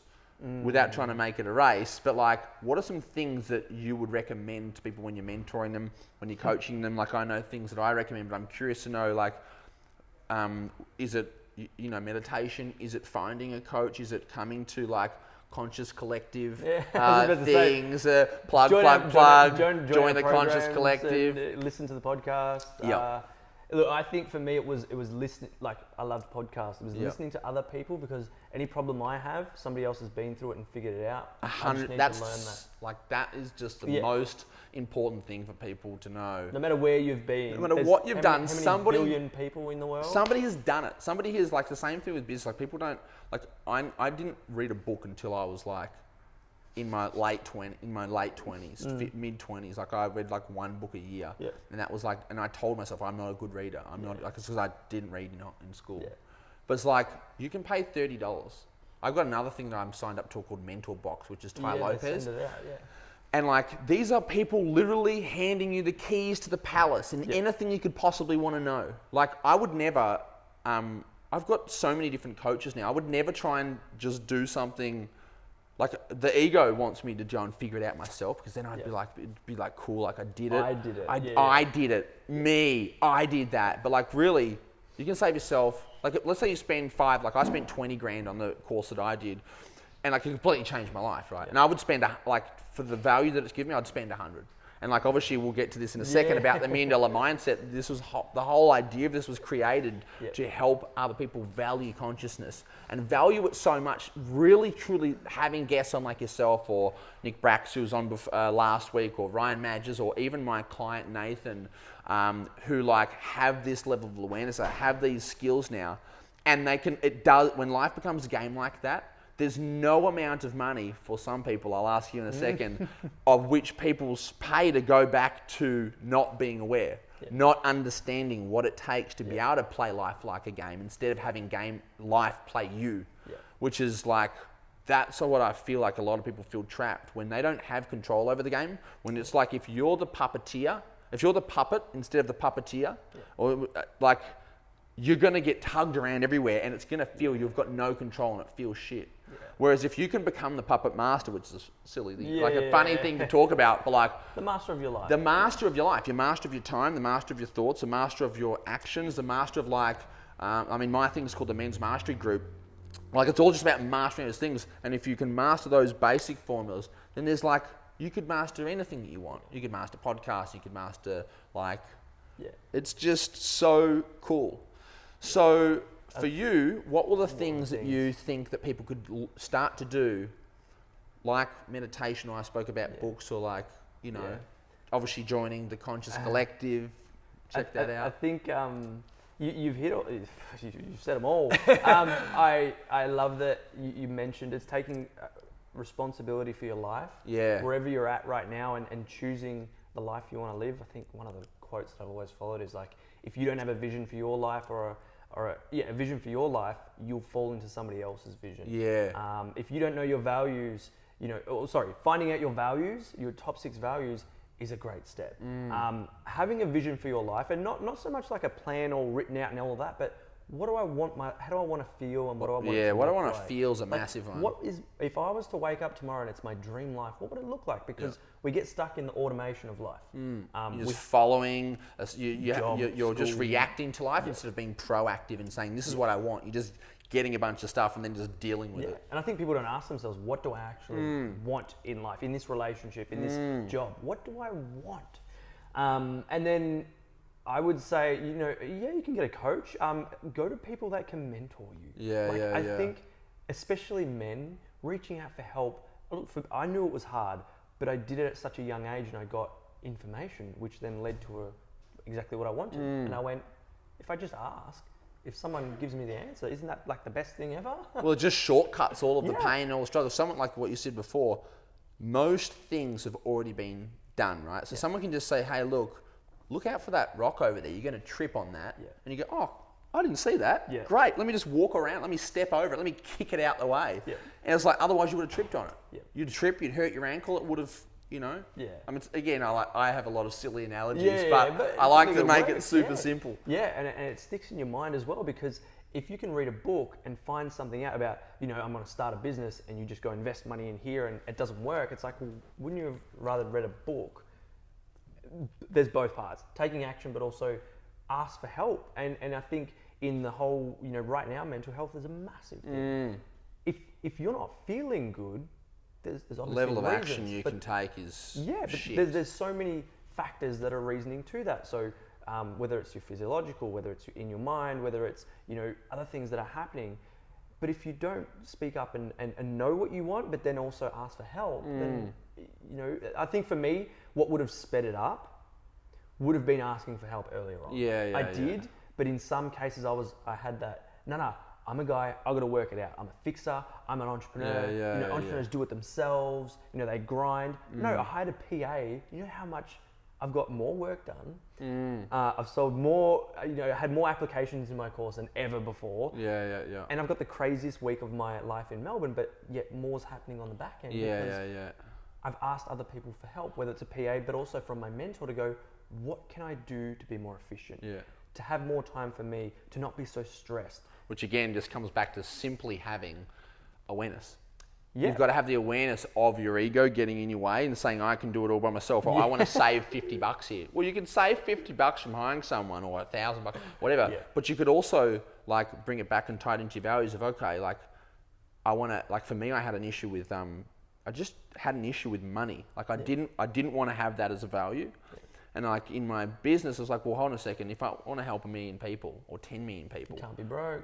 without trying to make it a race? But like, what are some things that you would recommend to people when you're mentoring them, when you're coaching them? Like, I know things that I recommend, but I'm curious to know, like, is it meditation? Is it finding a coach? Is it coming to like Conscious Collective things? Plug. Join the Conscious Collective. And, listen to the podcast. Yeah. Look, I think for me it was listening. Like, I loved podcasts. It was listening to other people, because any problem I have, somebody else has been through it and figured it out. I just need to learn that. Like, that is just the most important thing for people to know. No matter where you've been, no matter what you've done, how many billion people in the world? Somebody has done it. Somebody has, like, the same thing with business. Like, people don't, like, I didn't read a book until I was like in my late 20s, mid 20s. Like, I read like one book a year, and that was like, and I told myself I'm not a good reader. I'm not, like, it's because I didn't read in school. Yeah. But it's like, you can pay $30. I've got another thing that I'm signed up to called Mentor Box, which is Ty Lopez. Send it out, And like, these are people literally handing you the keys to the palace and anything you could possibly want to know. Like, I would never, I've got so many different coaches now. I would never try and just do something. Like, the ego wants me to go and figure it out myself, because then I'd be like, it'd be like, cool, like, I did it. I did it. I did it. I did that. But like, really, you can save yourself, like, let's say you spend I spent 20 grand on the course that I did, and like, it completely changed my life, right? And I would spend, for the value that it's given me, I'd spend 100. And like, obviously we'll get to this in a second about the $1 Million Mindset. This was the whole idea of this was created to help other people value consciousness and value it so much. Really, truly having guests on like yourself, or Nick Brax, who was on last week, or Ryan Madges, or even my client Nathan, who like have this level of awareness, have these skills now, and when life becomes a game like that, there's no amount of money for some people, I'll ask you in a second, of which people pay to go back to not being aware, not understanding what it takes to be able to play life like a game, instead of having life play you, which is like, that's what I feel like a lot of people feel trapped when they don't have control over the game. When it's like, if you're the puppeteer, if you're the puppet instead of the puppeteer, or like, you're gonna get tugged around everywhere, and it's gonna feel you've got no control, and it feels shit. Whereas if you can become the puppet master, which is silly, a funny thing to talk about, but like, the master of your life. The master of your life, your master of your time, the master of your thoughts, the master of your actions, the master of like, my thing is called the Men's Mastery Group. Like, it's all just about mastering those things. And if you can master those basic formulas, then there's like, you could master anything that you want. You could master podcasts, you could master it's just so cool. So for you, what were the things that you think that people could start to do, like meditation, or I spoke about books, or like, obviously joining the Conscious Collective, check that out. I think you've hit all, you've said them all. I love that you mentioned it's taking responsibility for your life, wherever you're at right now, and choosing the life you want to live. I think one of the quotes that I've always followed is like, if you don't have a vision for your life, or a vision for your life, you'll fall into somebody else's vision. If you don't know your values, finding out your values, your top 6 values, is a great step. Having a vision for your life, and not so much like a plan all written out and all of that, but what do I want how do I want to feel, and what do I want to what I look want to like? feel is a massive one. If I was to wake up tomorrow and it's my dream life, what would it look like? Because we get stuck in the automation of life. You're just following, you're just reacting to life instead of being proactive and saying, this is what I want. You're just getting a bunch of stuff and then just dealing with it. And I think people don't ask themselves, what do I actually want in life, in this relationship, in this job? What do I want? And then I would say, you can get a coach. Go to people that can mentor you. I think, especially men, reaching out for help. I knew it was hard, but I did it at such a young age, and I got information, which then led to exactly what I wanted. And I went, if I just ask, if someone gives me the answer, isn't that like the best thing ever? Well, it just shortcuts all of the pain and all the struggle. Something like what you said before, most things have already been done, right? So someone can just say, hey, look out for that rock over there. You're going to trip on that. And you go, oh, I didn't see that. Great. Let me just walk around. Let me step over it. Let me kick it out the way. And it's like, otherwise you would have tripped on it. You'd trip, you'd hurt your ankle. It would have, I mean, again, I have a lot of silly analogies, but I like to make it super simple. And it sticks in your mind as well, because if you can read a book and find something out about, I'm going to start a business, and you just go invest money in here and it doesn't work, it's like, well, wouldn't you have rather read a book? There's both parts, taking action, but also ask for help. And I think in the whole, right now, mental health is a massive thing. If you're not feeling good, there's obviously level of reasons, action you can take is but there's so many factors that are reasoning to that. So whether it's your physiological, whether it's in your mind, whether it's other things that are happening. But if you don't speak up and know what you want, but then also ask for help, then I think for me, what would have sped it up would have been asking for help earlier on. I did, but in some cases I had that. No, I'm a guy. I got to work it out. I'm a fixer. I'm an entrepreneur. Entrepreneurs do it themselves. They grind. No, I hired a PA. You know how much I've got more work done. I've sold more. Had more applications in my course than ever before. And I've got the craziest week of my life in Melbourne, but yet more's happening on the back end. I've asked other people for help, whether it's a PA, but also from my mentor to go, what can I do to be more efficient? To have more time for me, to not be so stressed. Which again just comes back to simply having awareness. You've got to have the awareness of your ego getting in your way and saying, I can do it all by myself, or I want to save $50 here. Well, you can save $50 from hiring someone, or $1,000, whatever. But you could also bring it back and tie it into your values of, okay, I want to, for me, I had an issue with, I just had an issue with money. I didn't want to have that as a value. And in my business, I was like, well, hold on a second. If I want to help 1 million people or 10 million people, you can't be broke.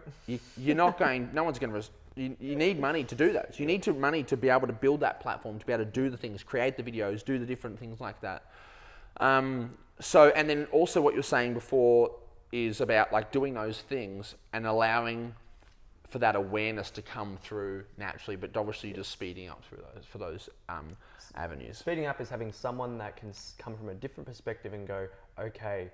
You're not going. No one's going to. You need money to do that. So you need money to be able to build that platform, to be able to do the things, create the videos, do the different things like that. And then also what you're saying before is about doing those things and allowing for that awareness to come through naturally, but obviously just speeding up for those avenues. Speeding up is having someone that can come from a different perspective and go, okay,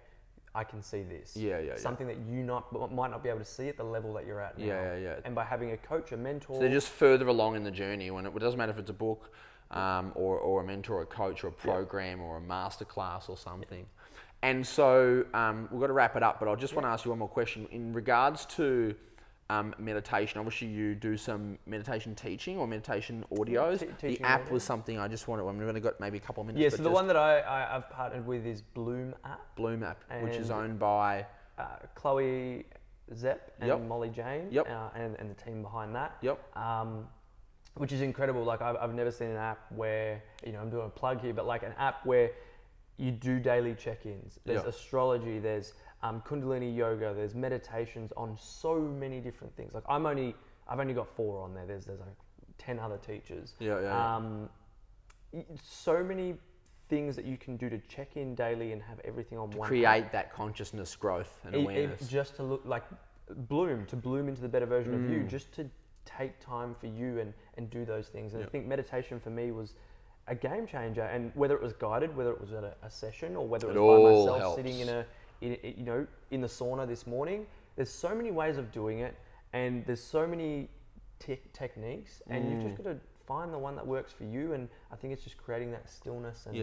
I can see this. Something that you might not be able to see at the level that you're at now. And by having a coach, a mentor. So they're just further along in the journey. When it doesn't matter if it's a book, or a mentor, or a coach, or a program, or a masterclass, or something. And so we've got to wrap it up. But I just want to ask you one more question in regards to meditation. Obviously, you do some meditation teaching or meditation audios. The app was something I just wanted. I'm going to got maybe a couple of minutes. Yeah, so the one that I've partnered with is Bloom app. Bloom app, which is owned by Chloe Zepp and Molly Jane. And the team behind that. Which is incredible. I've never seen an app where I'm doing a plug here, but an app where you do daily check-ins. There's astrology. There's Kundalini yoga, there's meditations on so many different things. I've only got 4 on there. There's 10 other teachers. So many things that you can do to check in daily and have everything on one. Create that consciousness growth and awareness. Just to look bloom into the better version of you. Just to take time for you and do those things. And I think meditation for me was a game changer. And whether it was guided, whether it was at a session, or whether it was by myself helps. Sitting in the sauna this morning, there's so many ways of doing it, and there's so many techniques, and you've just got to find the one that works for you. And I think it's just creating that stillness and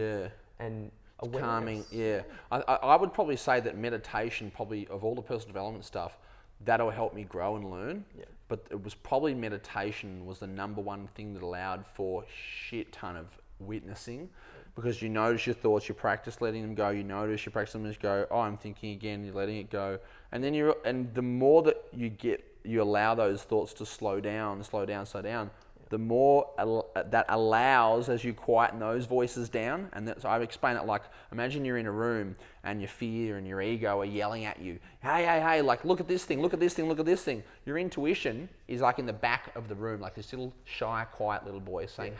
awareness. Calming. I would probably say that meditation, probably of all the personal development stuff, that'll help me grow and learn. But it was probably meditation was the number one thing that allowed for shit ton of witnessing. Because you notice your thoughts, you practice letting them go. You notice, you practice them, just go, oh, I'm thinking again. You're letting it go, and then and the more that you allow those thoughts to slow down. The more that allows as you quieten those voices down. And so I explain it imagine you're in a room and your fear and your ego are yelling at you. Hey, look at this thing, look at this thing, look at this thing. Your intuition is in the back of the room, this little shy, quiet little boy saying,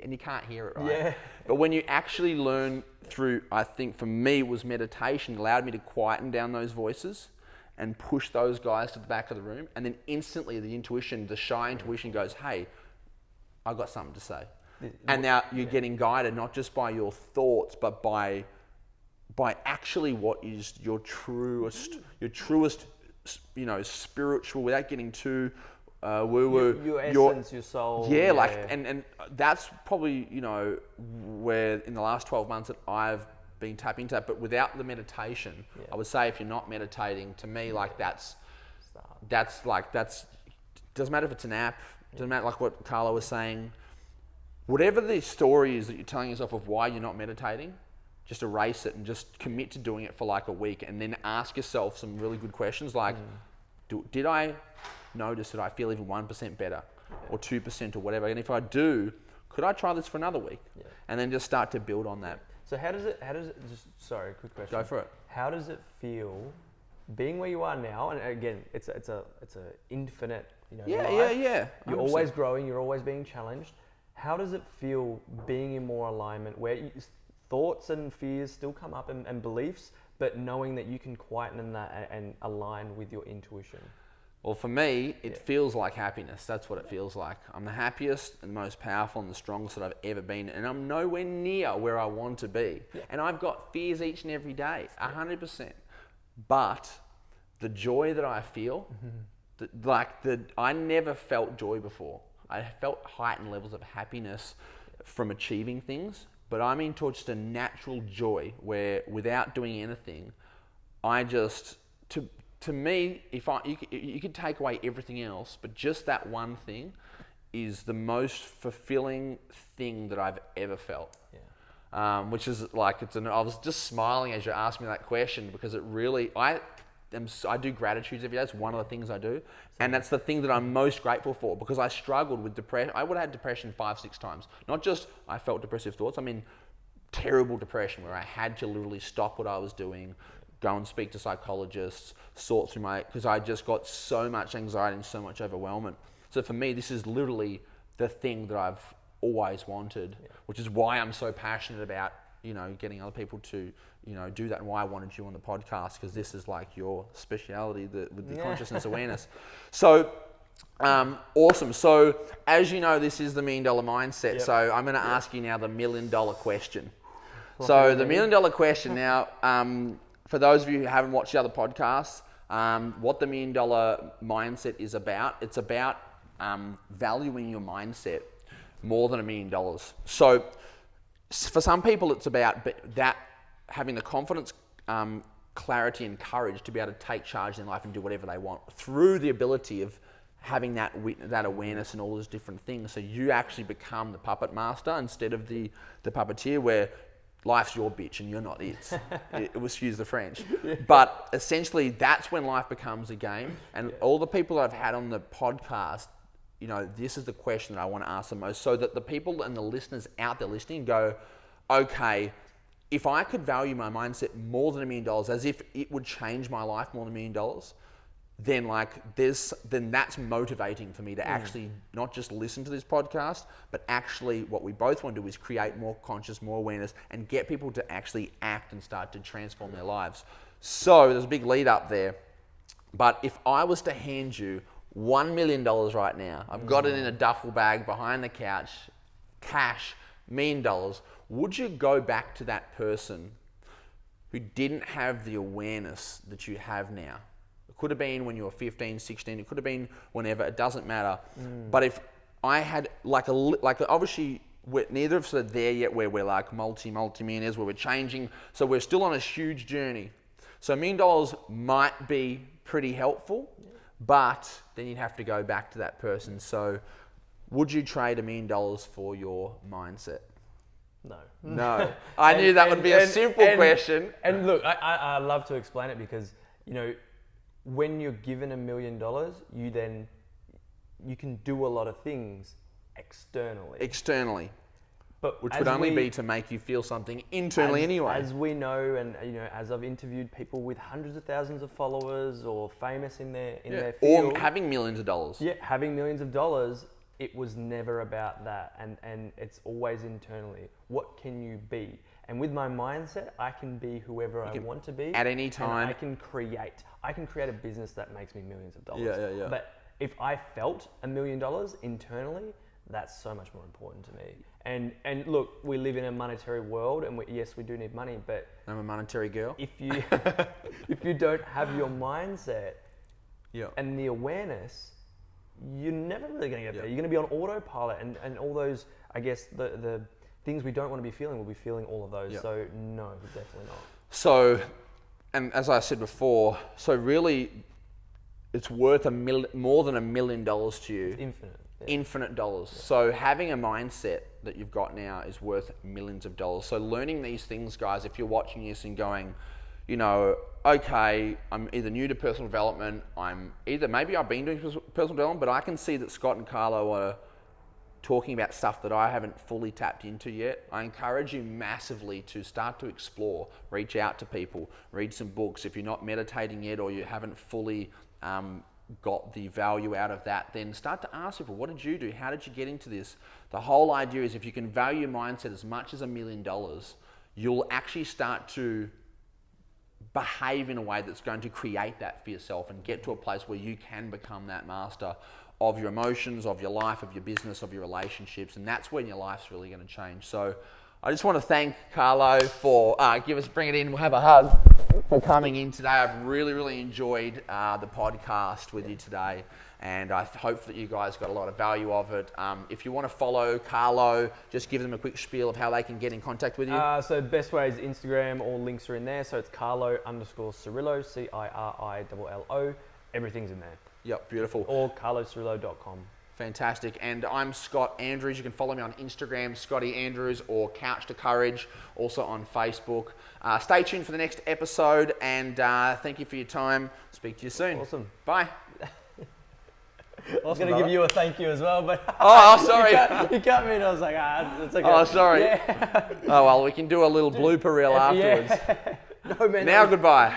and you can't hear it, right? But when you actually learn through, I think for me, it was meditation, allowed me to quieten down those voices and push those guys to the back of the room. And then instantly the shy intuition goes, hey, I got something to say. And now you're getting guided not just by your thoughts, but by actually what is your truest, spiritual, without getting too woo-woo. Your essence, your soul. And that's probably, where in the last 12 months that I've been tapping into that. But without the meditation, I would say if you're not meditating, to me, that's doesn't matter if it's an app, doesn't matter what Carlo was saying. Whatever the story is that you're telling yourself of why you're not meditating, just erase it and just commit to doing it for like a week, and then ask yourself some really good questions like, did I notice that I feel even 1% better or 2% or whatever? And if I do, could I try this for another week? Yeah. And then just start to build on that. So how does it just, sorry, quick question. Go for it. How does it feel being where you are now? And again, it's a infinite, life. Yeah. You're 100%. always growing, you're always being challenged. How does it feel being in more alignment where thoughts and fears still come up and beliefs, but knowing that you can quieten that and align with your intuition? Well, for me, it feels like happiness. That's what it feels like. I'm the happiest and most powerful and the strongest that I've ever been, and I'm nowhere near where I want to be. Yeah. And I've got fears each and every day, 100%. But the joy that I feel, I never felt joy before. I felt heightened levels of happiness from achieving things, but I'm into just a natural joy where without doing anything, I just, to me, you could take away everything else, but just that one thing is the most fulfilling thing that I've ever felt. Yeah. Which is like, I was just smiling as you asked me that question, because it really, I do gratitudes every day. It's one of the things I do. And that's the thing that I'm most grateful for, because I struggled with depression. I would have had depression 5-6 times. Not just I felt depressive thoughts. I mean, terrible depression where I had to literally stop what I was doing, go and speak to psychologists, sort through because I just got so much anxiety and so much overwhelmment. So for me, this is literally the thing that I've always wanted, which is why I'm so passionate about, getting other people to, do that, and why I wanted you on the podcast, because this is like your speciality with the consciousness awareness. So, awesome. So as you know, this is the $1 Million Mindset. Yep. So I'm going to ask you now the $1 million question. So the $1 million question now, for those of you who haven't watched the other podcasts, what the $1 Million Mindset is about, it's about valuing your mindset more than $1 million. So for some people, it's about that having the confidence, clarity and courage to be able to take charge in life and do whatever they want through the ability of having that awareness and all those different things. So you actually become the puppet master instead of the puppeteer, where life's your bitch and you're not it. Excuse the French. But essentially, that's when life becomes a game. And all the people that I've had on the podcast, this is the question that I want to ask the most, so that the people and the listeners out there listening go, okay, if I could value my mindset more than $1 million, as if it would change my life more than $1 million, then that's motivating for me to actually not just listen to this podcast, but actually what we both want to do is create more conscious, more awareness, and get people to actually act and start to transform their lives. So there's a big lead up there. But if I was to hand you $1 million right now, I've got it in a duffel bag behind the couch, cash, $1 million, would you go back to that person who didn't have the awareness that you have now? It could have been when you were 15, 16, it could have been whenever, it doesn't matter. But if I had obviously neither of us are there yet where we're like multi-millionaires, where we're changing, so we're still on a huge journey. So $1 million might be pretty helpful, but then you'd have to go back to that person. So would you trade $1 million for your mindset? No. I knew that would be a simple question. And look, I love to explain it because, when you're given $1 million, you can do a lot of things externally. But which would only be to make you feel something internally anyway. As we know, and as I've interviewed people with hundreds of thousands of followers or famous in their field, or having millions of dollars. Yeah, having millions of dollars. It was never about that, and it's always internally. What can you be? And with my mindset, I can be whoever I want to be at any time. I can create a business that makes me millions of dollars. Yeah. But if I felt $1 million internally, that's so much more important to me. And look, we live in a monetary world, and yes, we do need money. But I'm a monetary girl. If you don't have your mindset and the awareness, you're never really going to get there. You're going to be on autopilot, and all those, I guess, the things we don't want to be feeling, we'll be feeling all of those. So no, definitely not. So, and as I said before, so really, it's worth more than $1 million to you. It's infinite. infinite dollars. So having a mindset that you've got now is worth millions of dollars. So learning these things, guys, if you're watching this and going, you know, okay, I'm either new to personal development, maybe I've been doing personal development, but I can see that Scott and Carlo are talking about stuff that I haven't fully tapped into yet. I encourage you massively to start to explore, reach out to people, read some books. If you're not meditating yet or you haven't fully got the value out of that, then start to ask people, what did you do? How did you get into this? The whole idea is if you can value mindset as much as $1 million, you'll actually start to behave in a way that's going to create that for yourself and get to a place where you can become that master of your emotions, of your life, of your business, of your relationships, and that's when your life's really going to change. So I just want to thank Carlo for bring it in, we'll have a hug, for coming in today. I've really enjoyed the podcast with you today, and I hope that you guys got a lot of value of it. If you want to follow Carlo, just give them a quick spiel of how they can get in contact with you. So the best way is Instagram, all links are in there. So it's Carlo_Cirillo, Cirillo. Everything's in there. Yep, beautiful. Or carlocirillo.com. Fantastic. And I'm Scott Andrews. You can follow me on Instagram, Scotty Andrews, or Couch to Courage, also on Facebook. Stay tuned for the next episode, and thank you for your time. Speak to you soon. Awesome. Bye. I was going to give you a thank you as well, but sorry. you cut me and I was like, it's okay. Oh, sorry. Yeah. Oh, well, we can do a little blooper reel afterwards. Yeah. No, man. Now, goodbye.